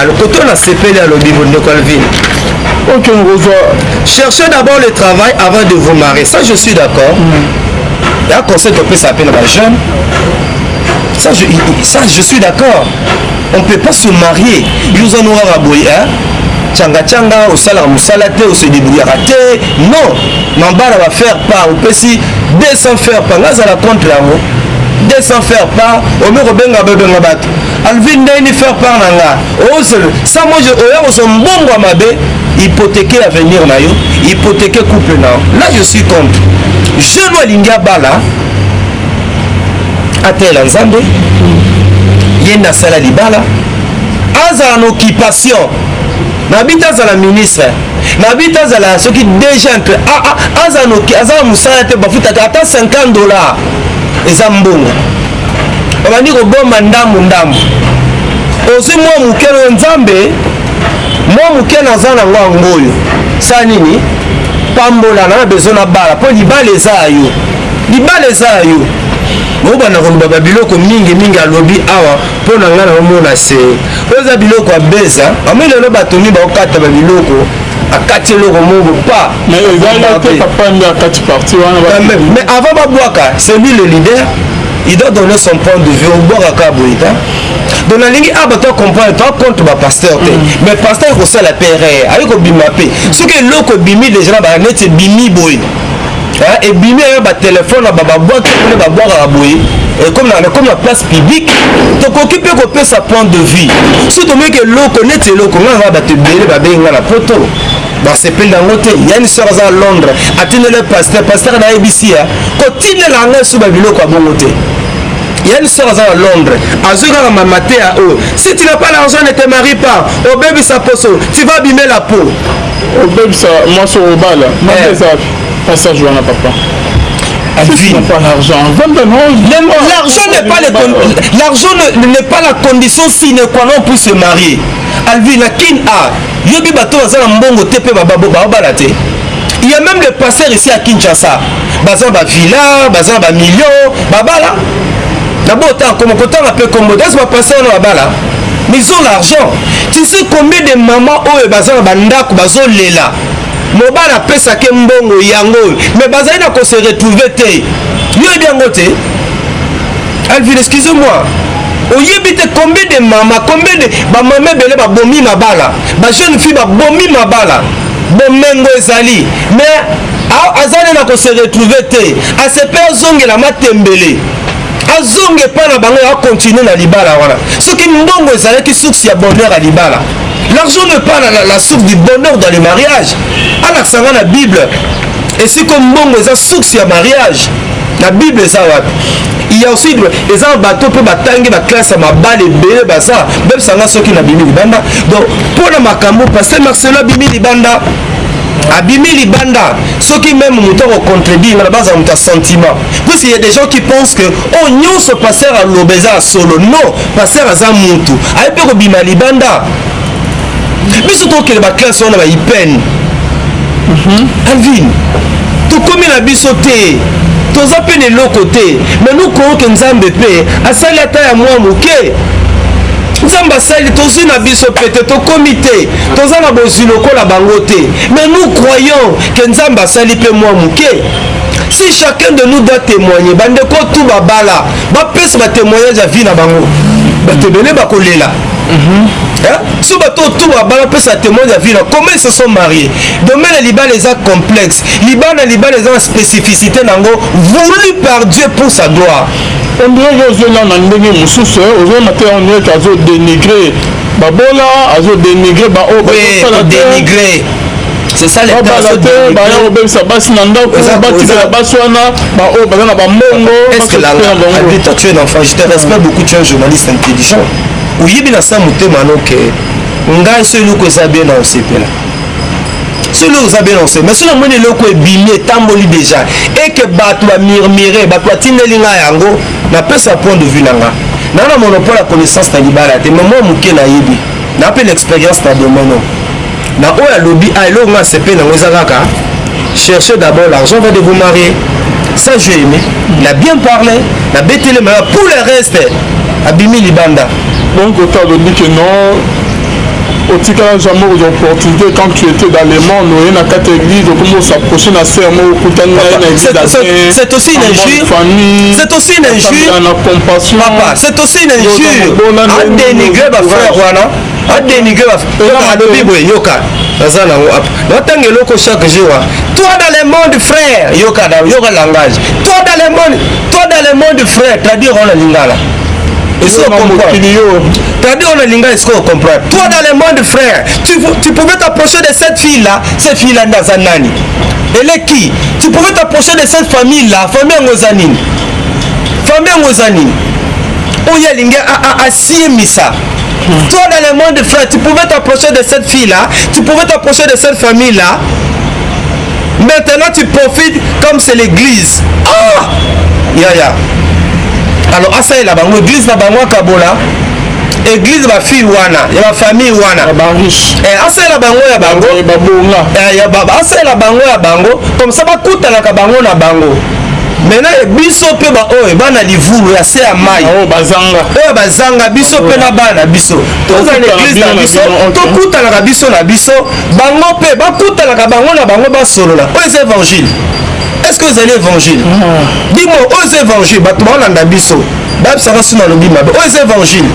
Alors quand on a CPL à l'objet de Calvin. OK, on revoit. Cherchez d'abord le travail avant de vous marier. Ça je suis d'accord. Il y a un conseil qu'on peut s'appeler dans la jeune. Ça je suis d'accord. On ne peut pas se marier. Ils en aura raboué, hein? Tchanga tchanga, au salaire moussalate, au se débrouiller raté. Non, Mambara va faire part. On peut si 200 faire part. Là, ça la contre là-haut. 200 faire part. Au mieux, Benga Benga Bat. Alvin Naini faire part là. Ça, moi, je suis un bon guamabé. Hypothéquer l'avenir, hypothéquer couple. Là, je suis contre. Je dois l'india bala. Atel Nzambe. Yenda Sala Libala. Aza en occupation. Nabita za la ministre. Nabita za la ceux qui déjà entre azanoki azam musala te bafuta ata $50. Ezambongo. Babandi ko bomba ndamu. Ozi mwa mukelo Nzambe. Mwa mukelo azana ngoyo. Sa nini? Pambola na besoin na bala. Po libale zayo. Libale zayo. Mobana ko baba biloko mingi alobi awa pona ngana omona se oza biloko abeza amele no batoni ba okata ba biloko akati loko mongo pas mais ezala te papa nda akati parti wana mais avant babwaka c'est lui le leader il doit donner son point de vue au bord akaboita donc la ligne abato comprendre toi contre ba pasteur te mais pasteur ko sala pere ayi ko bimape ce que loko bimi déjà ba net bimi boy. Et bimé un téléphone à baba boîte pour les boire à boire et comme la place publique donc occuper qu'on sa point de vue surtout mais que l'eau connaît l'eau comment on va te béler babenga la poto dans ces pays d'angoté il y a une soeur à Londres atteindre le pasteur na ABC continue la ngé sous babilo kwa bongoté il y a une soeur à Londres azuka mamaté à eux si tu n'as pas l'argent ne te marie pas au bébé sa poso tu vas abîmer la peau au bébé ça moi sur au bal passage à papa. Si tu n'as pas l'argent, l'argent n'est pas la condition sine qua non pour se marier. Alvin Akin a yobi bato bazana mbongo tepe bababo babalate. Il y a même des pasteurs ici à Kinshasa. Bazan ba villa, bazan ba millions, babala. D'abord comme content un peu comme modeste va passer dans babala. Mais ils ont l'argent. Tu sais combien de mamans ont bazan bandako bazo lela. Mobala pesa ke mbongo yango mais bazali na ko se retrouver te yo bien ngote Alvin excusez-moi oyebi te combien de maman combien de ba maman belé ba bomi mabala ba jeune fille ba bomi mabala bomengo ezali mais azali na ko se retrouver te a se pe zongela matembele azonge pa na bango ya continuer na libala wana soki mbongo ezali ki source ya bonheur à libala. L'argent n'est pas la source du bonheur dans le mariage. À l'accent dans la Bible. Et c'est comme bon, les source du mariage. La Bible est ça. Il y a aussi les gens bateau pour batangi la classe à ma balle et bébé basa. Même ça ceux qui n'a bimi libanda. Donc pour le makambo pasteur Marcelo bimi libanda. Abimi libanda. Ceux qui même mouton au contredit mais la base ont un sentiment. Parce qu'il y a des gens qui pensent que oh nous ce pasteur à l'obéza solo. Non, pasteur à zamutu. Aïe peu bima libanda. Mais surtout que les classe on a eu peine. Alvin, tout comme il a bisoté, tous à peine l'autre côté, mais nous croyons que nous avons paix. À ça la taille à moi mouké. Nous avons basali tous une bisoté, tout comité, tous en a besoin de la bangoté. Mais nous croyons que nous avons basali paix moi mouké. Si chacun de nous doit témoigner, bande ko tout babala, ba pèse ma témoignage à vie na bango. Ba te belé ba kolela. Si tout babala pèse sa témoignage à vie na comment ils se sont mariés. Demain les Liban les a complexes. Liban les a spécificité nango voulu par Dieu pour sa gloire. On dirait que je n'en ai pas de soucis. Aujourd'hui, on dirait qu'ils ont dénigré. Babola, ils ont dénigré. Oui, dénigré. C'est ça les Est-ce que là, tu es un enfant, je te respecte beaucoup, tu es un journaliste intelligent. Oui, bien ça, mouté manoke. Nga celui que ça bien dans ce pays là. Celui que ça bien dans ce mais celui que le ko bimé tamboli déjà et que battu va murmurer, battu tinelinga yango, na pesa point de vue nanga. nana monopole ya connaissance na libala te mais moi moke nayebi na mpe l'expérience na domaine na oyo alobi eloko nga sepe nango eza kaka cherchez d'abord l'argent va de vous marier. Ça j'ai aimé, il a bien parlé, il a bêté les mains. Pour le reste, Abimi Libanda. Donc tu as dit que non, au Tikala jamais aux opportunités quand tu étais dans les mondes, il y a une carte église, comment s'approcher d'un serment, c'est aussi une injure. C'est aussi une injure. Papa, c'est aussi une injure. À dénigrer ma frère Wana, à dénigrer ma frère. Yoka. Chaque jour, toi dans le monde frère, yoka langage. Toi dans le monde frère, traduire en lingala. Est-ce qu'on comprend? Traduire en lingala, est-ce qu'on comprend? Toi dans le monde frère, tu pouvais t'approcher de cette fille-là dans un nani. Elle est qui? Tu pouvais t'approcher de cette famille-là, famille Ngozanine. Famille Ngozanine. Où il y a l'inga à Siemisa. Toi dans le monde frère, tu pouvais t'approcher de cette fille-là, tu pouvais t'approcher de cette famille-là. Maintenant tu profites comme c'est l'église. Ah! Ya. Alors asa la bango église na bango kabola. Église ma fille wana, ya ma famille wana. Ba riche. Asa la bango ya bango. Ba bonga. Ya baba asa la bango ya bango. Comme ça ba kuta na bango na bango. Maintenant biso pe ba oyo bana livulu ya se ya mai bazanga biso pe na bana biso toza na église na biso tokutanaka biso na biso bango pe bakutanaka bango na bango basolola oyo eza évangile. Est-ce que vous allez évangile? Dis-moi oyo eza évangile bato baolanda biso babisaka suna lobi mabe oyo eza évangile.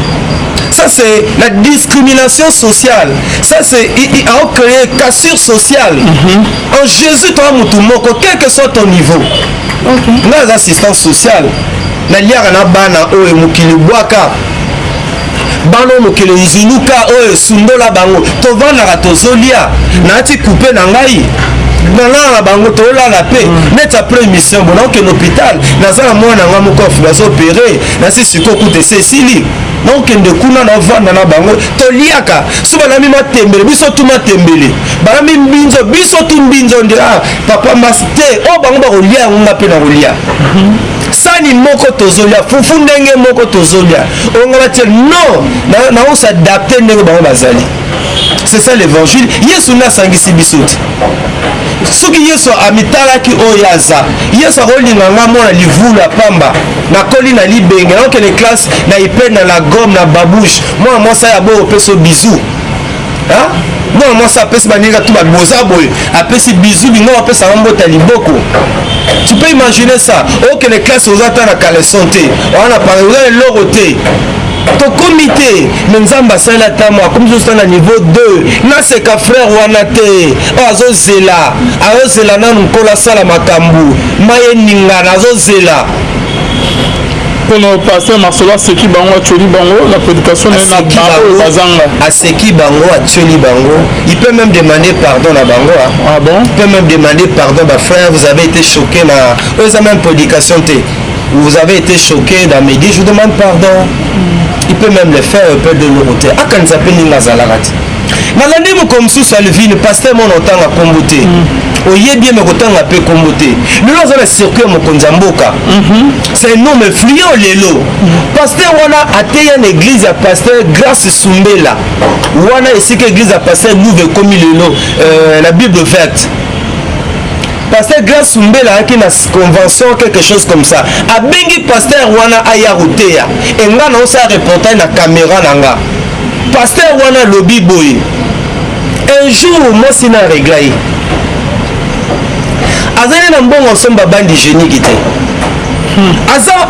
Ça c'est la discrimination sociale. Ça c'est à créer cassure sociale. En Jésus toi mutumoko quel que soit ton niveau. Dans l'assistance sociale, na liaka na bana oyo mokili bwaka bano mokili nzuluka oyo sundola bango tovandaka tozolia nati coupe na ngai nalala bango tolala pe neti après émission bona okende hôpital naza na mwana nga moko bazopere nasi sikoyo kuta esesili nakokende kuna navanda na bango toliaka so balami matembele biso tu matembele balami mbinzo biso tu mbinzo nde papa masi te oyo bango bakolia yango nga mpe na kolia sani moko tozolia fufu ndenge moko tozolia onga batie non naosadapte ndenge bango bazali. C'est ça l'évangile. Yesu nasangisi biso te soki Yesu amitalaki oyo aza Yesu akolinga nga mwana livulu ya pamba nakoli na libenge nakokende classe na ipene na la gomme na babouche mwana mwasi ya boyo opeso bizu mwana mwasi apesi baninga tu baboza boye apesi bizu bingo apesanga mbota liboko. Tu peux imaginer ça okende classe oza ta na caleçon te wana pare oza eloko te tokomi te me nzambe asali ata mwa komi zosta na niveau 2 naseka frère wana te azozela nanu nkolo asala makambo maye ningana azozela kono pasteur Marcelo aseki bango atioli bango la prédication na bango bazanga aseki bango atioli bango il peut même demander pardon na bango ah bon il peut même demander pardon bah frère vous avez été choqué na eux même prédication te vous avez été choqué dans mes dits je vous demande pardon. Il peut même le faire un peu de l'autre. Ah, quand ça peut n'y avoir nalandi mokomi mosusu alevine paster mona otanga kombo te oye bien mekotanga mpe kombo te lelo aza na circuit mokonzi ya mboka c'est un homme influent lelo paster wana ateya na église ya paster Grace Sumbela wana esika église ya paster Louve ekomi lelo la Bible verte. Pasteur Grace Sumbela ayaki na convention quelque chose comme ça abengi pasteur wana aya koteya enga na osala reportage na caméra nanga pasteur wana lobi boye un jour mwasi na regla ye azali na mbongo osomba bandi génique te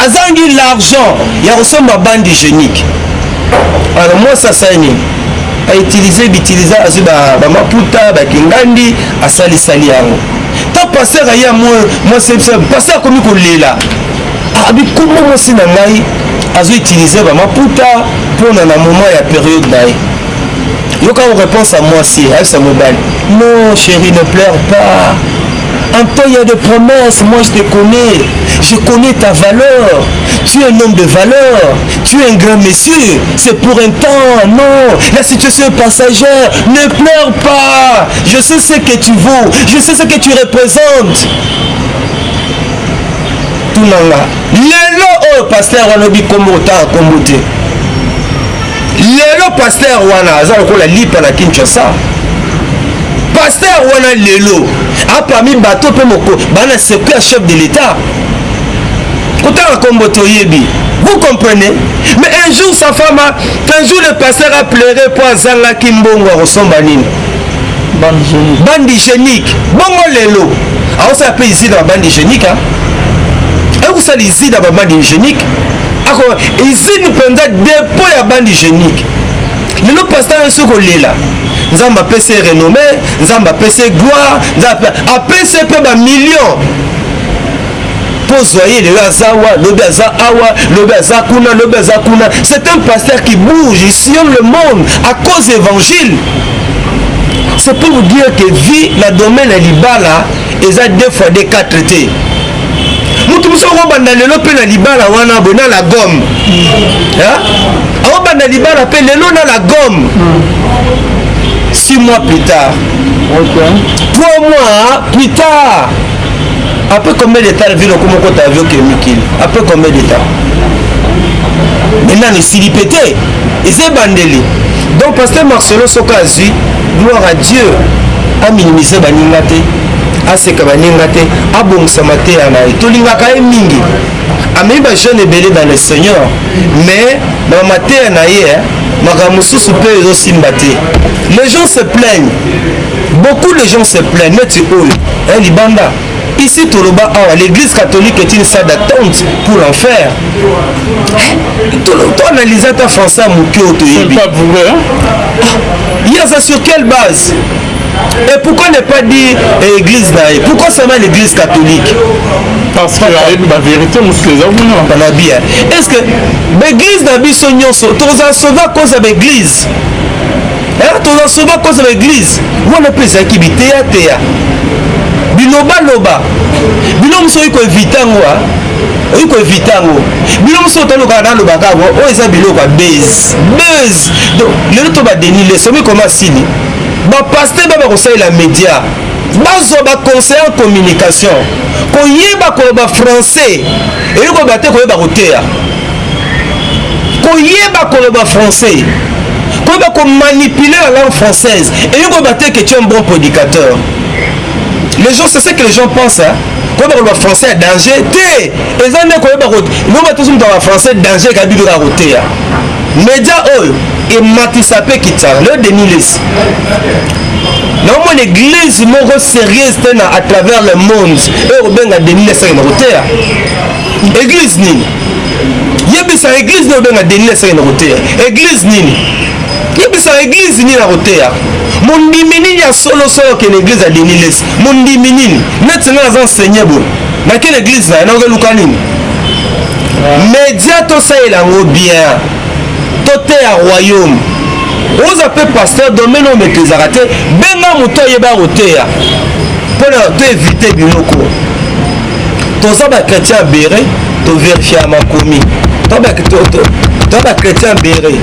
azangi l'argent ya kosomba bandi génique alors mwasi asali autilize azwi bamaputa bakingandi asalisali yango ta pasteur aya mwasi pasteur akomi kolela abikuma mwasi na ngai azoutilize bamaputa mpona na moment ya période na ye yoka réponse à mwasi ayebisa mobali non chérie ne pleure pas en toi il y a des promesses, moi je connais ta valeur, tu es un homme de valeur, tu es un grand monsieur, c'est pour un temps, non, la situation est passagère, ne pleure pas, je sais ce que tu vaux, je sais ce que tu représentes. tunanga lelo oyo pasteur wana obi kombo otanga kombo te lelo pasteur wana aza lokola lipa na Kinshasa pasteur wana lelo apami bato mpe moko bana secret chef de l'état kotanga kombo toyebi. Vous comprenez? Mais un jour sa femme un jour le pasteur a pleuré pour azanga kimbongo ressemble à nini bande hygiénique bongo lelo alors ça peut ici dans la bande hygiénique hein et vous savez ici dans la bande hygiénique ici nous prenons dépôt ya bande hygiénique lelo pasteur un soko lela nzamba apesi renommé nzamba apesi gloire nzamba apesi pe ba millions pour zoyer lelo azawa lobi aza awa lobi aza kuna lobi aza kuna. C'est un pasteur qui bouge il sillonne le monde à cause de l'évangile. C'est pour vous dire que vie la domaine ya libala eza 2 fois 4 te mutu muso obanda lelo pe na libala wana bona la gomme obanda libala pe lelo na la gomme 6 mois plus tard 3 mois plus tard après combien de temps ville comme on t'a vu que Mikil après combien de temps maintenant le silipété et c'est bandeli. Donc pasteur Marcelo Soka azui gloire à Dieu a minimisé baningate a seka baningate a bongsamate anaï tolingaka mingi amei ba jeune belé dans le Seigneur mais dans maté anaï makamususu pe ezosimbaté. Les gens se plaignent, beaucoup de gens se plaignent mais tu oul libanda ici Toloba l'église catholique est une salle d'attente pour l'enfer. Tu analyses ta français à Moukio. C'est pas vrai. Il y a ça sur quelle base? Et pourquoi ne pas dire église naïe? Pourquoi seulement l'église catholique? Parce que la vérité, est-ce que l'église n'a pas son nyonso? Tu as sauvé à cause de l'église. Tu as sauvé à cause de l'église. On a pris ça qui bité à théa. Biloba loba bilomo so iko evitango iko evitango bilomo so tolo kana loba ka o eza biloko base donc le to ba deni le somi comment sili ba pasteur ba conseil la média bazo ba conseil en communication ko yeba ko ba français et ko ba te ko ba kotea ko yeba ko ba français ko ba ko manipuler la langue française et ko ba te que tu es un bon prédicateur. Les gens, c'est ce que les gens pensent. Quand on parle français, danger, té. Les gens ne connaissent pas. Nous, on va tous dans le français, danger, qui a dû la roter. Média, et Matisapé qui t'a le dénilis. Normalement, l'église, mon sérieuse, à travers le monde. Et on a dénilis, c'est une roter. Église, nini. Yébisa, église, on a dénilis, c'est une roter. Église, nini. Yébisa, église, nini, la roter. Mon dimini ya solo que l'église a déni les mon dimini net na enseigné bon na quelle église na na luka nini média to ça il a bien to te à royaume vous appelez pasteur domaine on met les arrêter benga muto yeba rotea pour te éviter biloko to ça ba chrétien béré to vérifier ma commis to ba chrétien béré.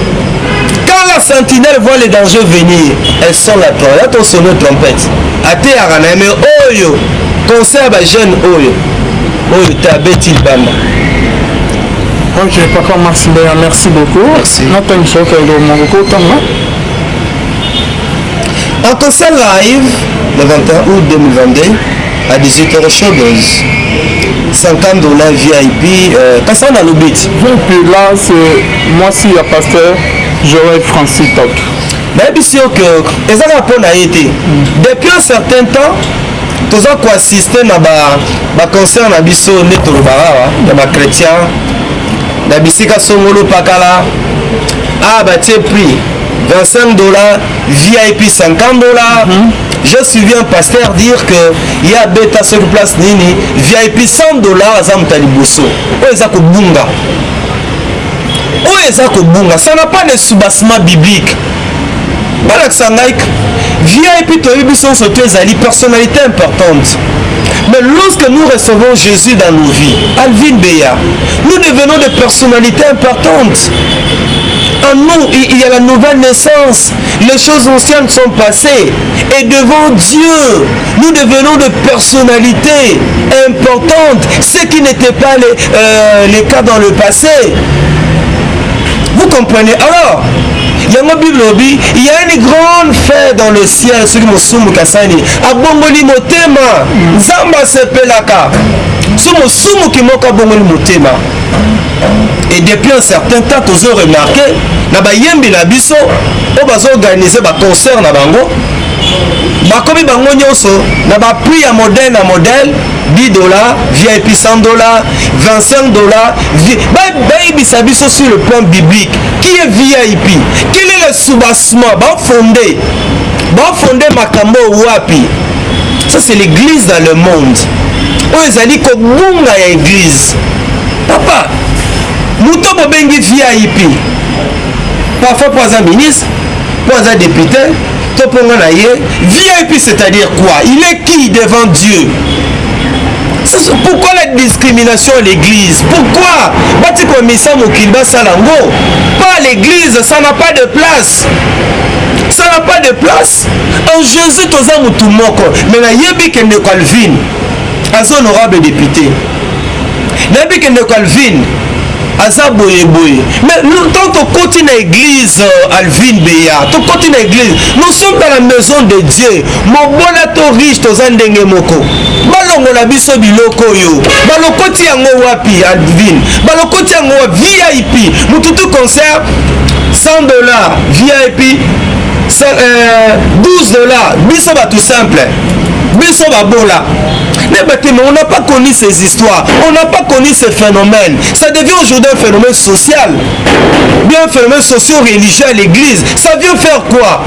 Quand la sentinelle voit les dangers venir, elles sont là. Là, tu sonnes trompette. A te arana, mais oyo, conseil à jeune oyo. Oyo, t'as bêti le banda. Ok, Papa Maximilien, merci beaucoup. Merci. En concert live, le 21 août 2022, à 18h chaud 50$ VIP. Quand ça, on a le beat. Et puis là, c'est moi, si il y a pasteur. Joël Francis Top. Mais bien sûr que ça répond à été. Depuis un certain temps, tous gens qui assistent à concert à biso neto bara, à chrétien, à bisika songolo pakala, ah bah tu prix $25, VIP $50. J'ai suivi un pasteur dire que il y a bêta sur place nini, VIP $100 à Zamtaliboso. Oh ça bunga. Ça n'a pas de soubassement biblique. VIP sont des personnalités importantes. Mais lorsque nous recevons Jésus dans nos vies, Alvin Beya, nous devenons des personnalités importantes. En nous, il y a la nouvelle naissance. Les choses anciennes sont passées. Et devant Dieu, nous devenons de personnalités importantes. Ce qui n'était pas les cas dans le passé. Vous comprenez? Alors, il y a une Bible, il y a une grande fête dans le ciel. Ce qui me somme Kassani. Abongoli motema. Zamba sepelaka. Sumo sumo qui moka bongoli motema. Et depuis un certain temps, tous ont remarqué, na ba yembi na biso, on va organiser ba concert na bango. Ba komi bango nyonso, na ba prix à modèle na modèle, $10, VIP $100, $25. Ba biso sur le plan biblique. Qui est VIP? Quel est le soubassement? Ba fondé makambo wapi. Ça c'est l'église dans le monde. On les a dit que bunga ya église. Papa, Mouto Bobengi VIP. Parfois pour un ministre, pour un député, VIP c'est-à-dire quoi? Il est qui devant Dieu? Pourquoi la discrimination à l'église? Pourquoi? Pas à l'église, ça n'a pas de place. Ça n'a pas de place. En Jésus, tous les gens mais la yebi que ne Calvin, un honorable député. Nabi que ne Calvin, aza boye boye. Mais tant qu'on continue à l'église Alvin Beya, tant qu'on continue à l'église, nous sommes dans la maison de Dieu. Mon bon ato riche tous en dengue moko. Balongo la biso biloko yo. Balokoti yango wapi Alvin. Balokoti yango VIP. Mututu concert $100 VIP. $12 biso ba tout simple. Biso ba bola. Mais on n'a pas connu ces histoires, on n'a pas connu ces phénomènes. Ça devient aujourd'hui un phénomène social, bien un phénomène socio-religieux à l'église. Ça vient faire quoi?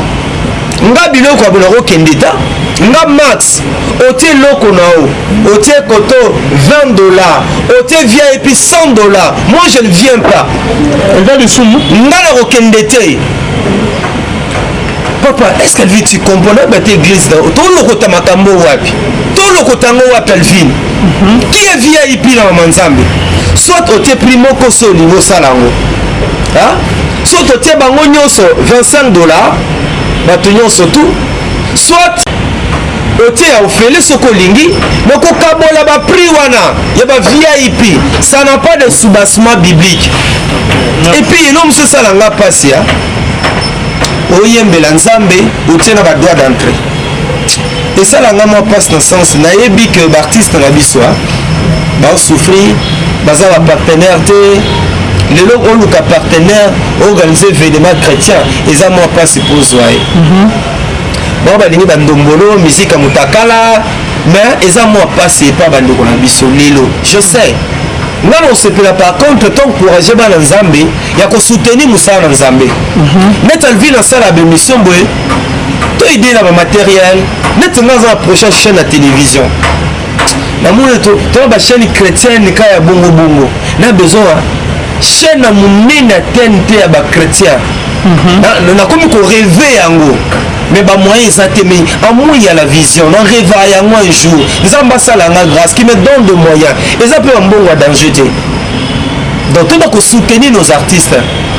Nga biloko abonaro kendeta, nga max, otie loko nao, otie koto $20, otie VIP $100. Moi je ne viens pas. Nga na rokendete. Papa, est-ce qu'elle vit tu comprends cette église là? Tout le côté makambo wapi? Tout le côté ngo wapi Alvin? Qui est VIP là Manzambe? Soit au te primo koso niveau salango. Hein? Soit au te bango nyonso $25, bato nyonso tout. Soit au te a ofele sokolingi, moko kabola ba prix wana, ya ba VIP. Ça n'a pas de soubassement biblique. Et puis l'homme se salanga passe ya. Oyembela nzambe otie na ba droit d'entrée. Et ça la ngama passe dans sens na yebi que l'artiste na biso ba souffrir baza ba partenaire te lelo oluka partenaire organiser événement chrétien eza moi pas suppose ouais. Bon ba lingi ba ndombolo musique mutakala mais eza moi pas c'est pas ba ndoko na biso lelo. Je sais. Non, on se peut par contre t'encourager dans Nzambe, il y a qu'on soutenir Moussa dans Nzambe. Net en vie dans ça la mission boy. Toi idée là matériel, net dans la prochaine chaîne à télévision. La moule to la chaîne chrétienne ka ya bongo bongo. Na besoin chaîne à monene TNT à ba chrétien. Na comme ko rêver yango. Mais bah moyen ça mais en moi il y a la vision on rêve à moi un jour les ambassades la grâce qui me donne de moyens et ça peut un bon danger donc tout va soutenir nos artistes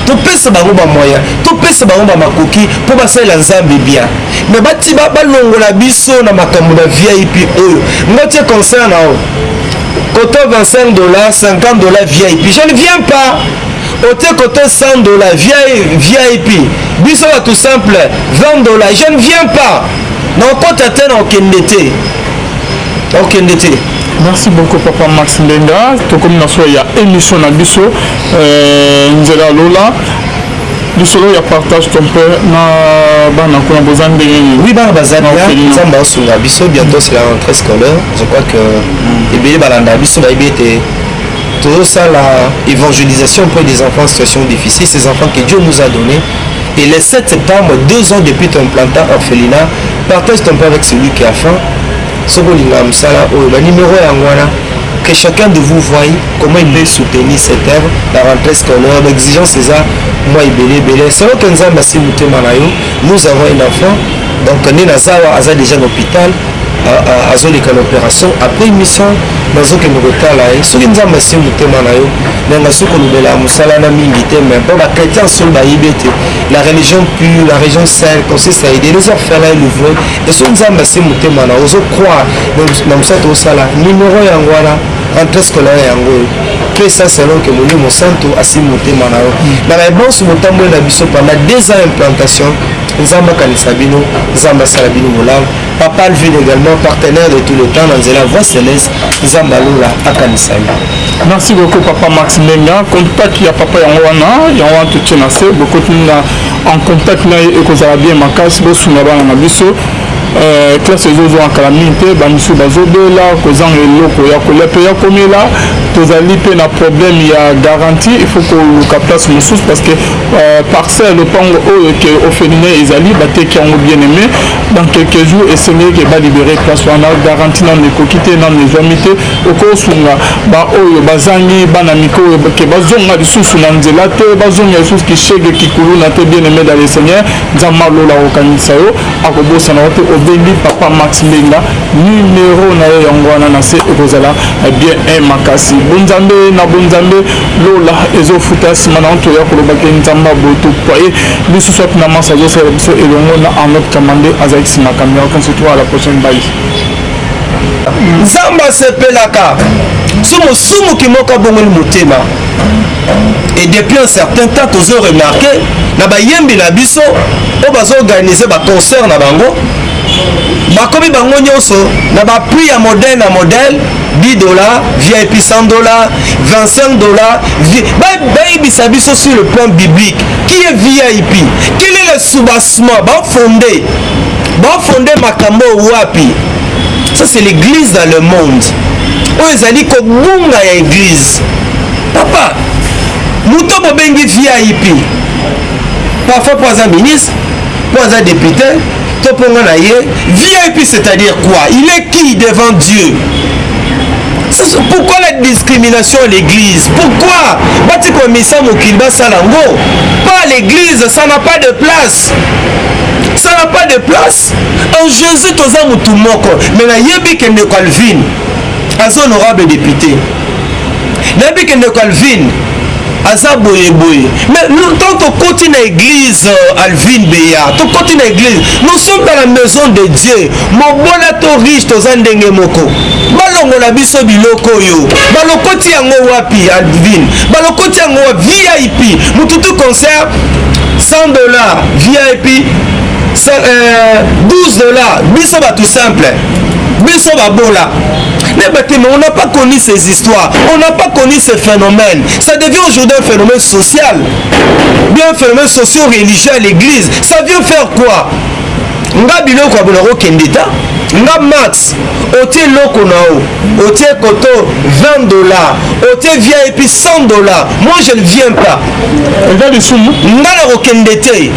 tout peut se barrer ba moyen tout peut se barrer ba makoki pour passer la nzambe bien mais ba tiba ba longo la biso na makambo na VIP oyo ngote concert na o côté $25 $50 VIP je ne viens pas côté $100 VIP biso va tout simple $20 je ne viens pas non quand t'atteins aucun été. Merci beaucoup Papa Max Ndenga to comme na so ya émission na biso nzela lola lisolo ya partage ton père na bana ko bozande oui bana bazali nzamba osunga biso bientôt c'est la rentrée scolaire je crois que ebele balanda biso ba ibete tout ça la évangélisation auprès des enfants en situation difficile, ces enfants que Dieu nous a donnés. Et le 7 septembre, 2 ans depuis ton plantant orphelinat, partage ton père avec celui qui a faim. Le numéro est en voilà. Que chacun de vous voie comment il peut soutenir cette œuvre, la rentrée scolaire, l'exigence c'est ça, moi il belé. C'est vrai que nous avons un enfant, donc on est déjà à l'hôpital. À l'opération après une mission dans un retard là ce qui nous a massé le thème ndenge soki olobela mosala na mingi te mais mpo bachrétien solo bayebi ete la religion pure la religion saine consiste à aider les orphelins livrés et so nzambe ase motema na ozocroire na mosala tosala numéro yango wana rentrée scolaire yango que ça selon que molimo santo asi motema na yo na baebonso botambola na biso pendant 2 ans implantation nzambe akanisa bino nzambe asala bino bolamu papa Alvin également partenaire de tout le temps dans la voix céleste nzambe alola akanisa yo. Merci beaucoup papa Max Menga contact ya papa yango wana totie na se bokotina en contact na ye ekozala bien makasi bosunga bana na biso classe ezozwaka mingi te bamisu bazobela kozanga eloko ya kolia mpe ya komela tozali mpe na problème ya garantie il faut koluka place mosusu parce que parcelle lopango oyo ke oféline ezali bateki yango bien aimé dans quelques jours esengeli ke balibere place wana garantie nano ekoki te nano ezwami te okosunga baoyo bazangi bana miko oyo ke bazonga lisusu na nzela te bazonga lisusu kishege kikuluna te bien aimé dans le seigneur nzambe alola kokanisa yo akobosana yo te obendi papa Max Menga numéro na ye yango wana na se ekozala bien makasi bonzambe na bonzambe lola ezofuta nsima na nto ya kolobaki nzambe boto poye lisusu api na masa azosala biso elongo na Arnold Kamande azalaki nsima kamera qu'on se trouve à la prochaine baye nzambe asepelaka sumuki moko abongoli motema et depuis un certain temps tozo remarqué na bayembi na biso oyo bazoorganize baconcert na bango bakomi bango nyonso na baprix ya modèle na modèle $10 VIP $100 $25 bayebisa biso sur le plan biblique qui est VIP quel est le soubassement bafondé makambo wapi ça c'est l'église dans le monde oyo ezali kobunga ya église papa moto bobengi VIP parfois po aza ministre po aza député to ponga na ye VIP c'est-à-dire quoi il est qui devant Dieu? Pourquoi la discrimination à l'église? Pourquoi bati komisa mokili basalango pas à l'église? Ça n'a pas de place, ça n'a pas de place en Jésus toza mutu moko mais na yebi kende Calvin az honorable député nayebi kende Calvin aza boye mais tant que côté na église Alvin Beya to côté na église nous sommes dans la maison de Dieu mobola to riche to zandenge moko balongo na biso biloko yo balokoti yango wapi Alvin balokoti yango VIP mututu concert $100 VIP $12 biso ba tout simple biso babola. Mais on n'a pas connu ces histoires, on n'a pas connu ces phénomènes. Ça devient aujourd'hui un phénomène social, bien un phénomène socio-religieux à l'église. Ça vient faire quoi? Nga biloko abonaro kendeta, nga max, otie loko nao, otie koto $20, otie VIP $100. Moi je ne viens pas. Nga na rokendete.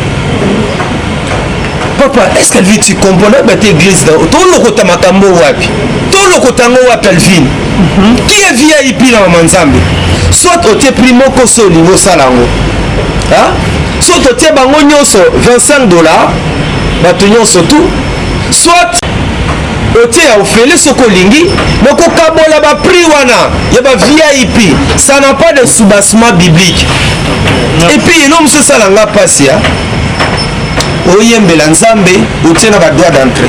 Papa, est-ce qu'elle vit tu comprends cette église là? Tout le côté makambo wapi? Tout le côté ngo wapi Alvin? Qui est VIP là Manzambe? Soit au te primo koso niveau salango. Hein? Soit au te bango nyonso $25, bato nyonso tout. Soit au te ofele sokolingi, moko kabola ba prix wana, ya ba VIP. Ça n'a pas de soubassement biblique. Et puis non monsieur salanga passe hein? Oyembela nzambe otie na droit d'entrée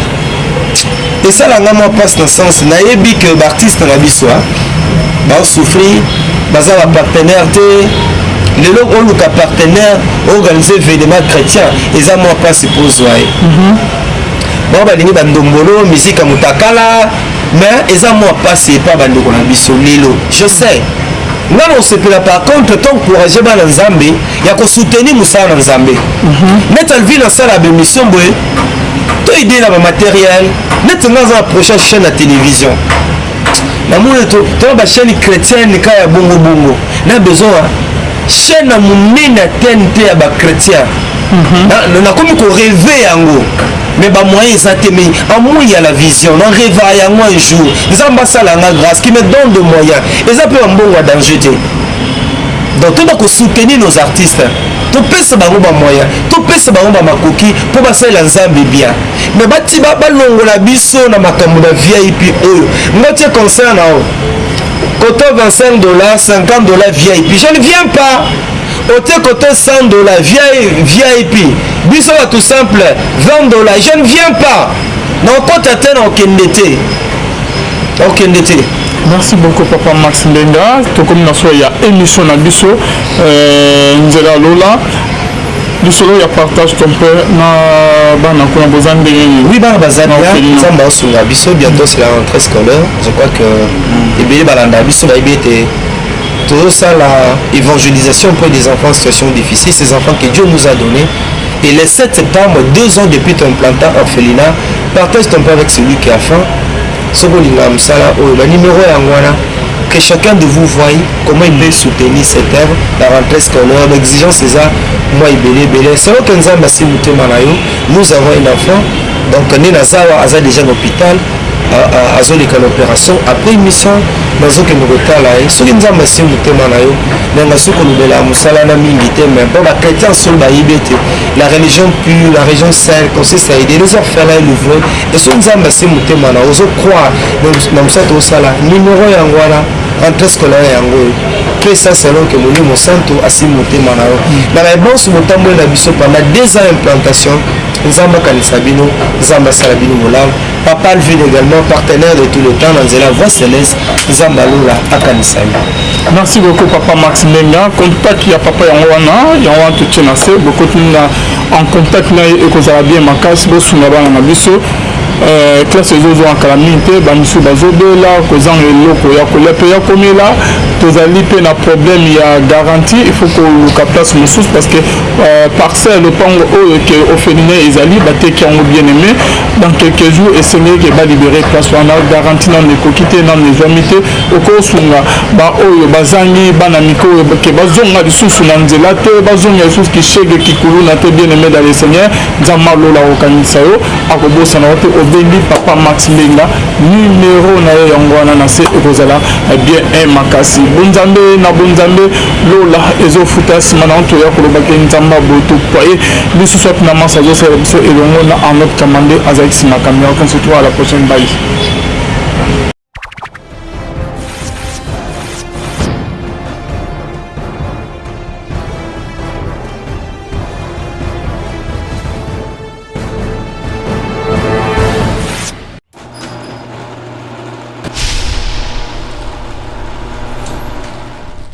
et ça la ngama passe dans sens nayebi que l'artiste na biso ba souffrir baza ba partenaire te lelo oluka partenaire organiser événement chrétien eza moi passe pour zoyer bon balingi bandombolo musique mutakala mais eza moi passe pas bandoko na biso lelo je sais. Nous on se peut par contre t'encourager dans Nzambe, il y a qu'on soutenir Moussa dans Nzambe. Net Alvin dans la émission boy, toi aider la matériel, net dans la prochaine chaîne de télévision. Na mona to ba chaîne chrétienne ka ya bongo bongo. Na besoin chaîne na munene TNT ya ba chrétien. Na comme ko rêver yango. Mais bah moyen ça te met en moi il y a la vision on rêve à moi un jour les ambassades la grâce qui me donne de moyens et ça peut un bon danger donc tout donc soutenir nos artistes tout peut se barrer ba moyen tout peut se barrer ba makoki pour passer l'ensemble bien mais bati ba longo la biso na makambo na VIP oyo ngoti concert na côté $25, $50 VIP. Je ne viens pas. Côté $100 VIP. Biso tout simple $20. Je ne viens pas. Non, quand tu atteins aucun été. Merci beaucoup Papa Max Mbenga. Tout comme nous il y a émission na biso Nzela Lola. Biso il y a partage ton père na bana ko bozande. Oui bana bazali nzamba sunga biso bientôt c'est la rentrée scolaire. Je crois que ebele balanda biso ba ibete tout ça la évangélisation auprès des enfants en situation difficile, ces enfants que Dieu nous a donnés. Et le 7 septembre, 2 ans depuis ton plantat orphelinat, partage ton père avec celui qui a faim. Le numéro est en voilà. Que chacun de vous voie comment il peut soutenir cette œuvre, la rentrée scolaire, l'exigence c'est ça, moi il belé. C'est vrai que nous avons un enfant, donc nous avons déjà un hôpital. À l'opération après mission dans ce que nous retala et ce qui nous a massé mutema na yo na ce que nous bela musala na mingi te mais pour la chrétien sur ba ibete la religion pure la religion sainte consiste à aider les orphelins et les veuves et ce qui nous a massé mutema na ozo croire dans ça tout ça là numéro yango wana rentrée scolaire yango que ça selon que nous mon santo asi mutema na yo na réponse mutambo na biso pendant 2 ans d'implantation Nzamba Kanisabino, Nzamba Salabino Molam, Papa Alvin également, partenaire de tout le temps dans la voix céleste, Nzamba Lula à Kanisabino. Merci beaucoup Papa Max Mbenga. Contact il y a Papa Yanwana, Yanwana Tuchenase, beaucoup en contact là et que ça va bien ma casse, Bosungaba na biso. Classe zozo en calamité, bamisu bazobela, kozang eloko ya kolepe ya komela, tozali pe na problème ya garantie, il faut que le place musus parce que parcelle le pango que orphelinat ezali bateki yango bien aimé dans quelques jours et c'est que ba libérer place on a garantie dans les coquité dans les amitiés au kosunga ba oyo bazangi bana miko ke bazonga lisusu na nzela te bazonga lisusu ki chege ki kuluna te bien aimé dans les seigneurs nzamalo la okanisa yo akobosa na wote Bendi Papa Max Mbenga numéro na yangwana na se ekozala bien un makasi bonzambe na bonzambe lola ezofuta simana onto ya koloba ke nzamba boto poye biso soit na masa zo so elongo na en notre commandé azaki simakamia on se retrouve à la prochaine bye.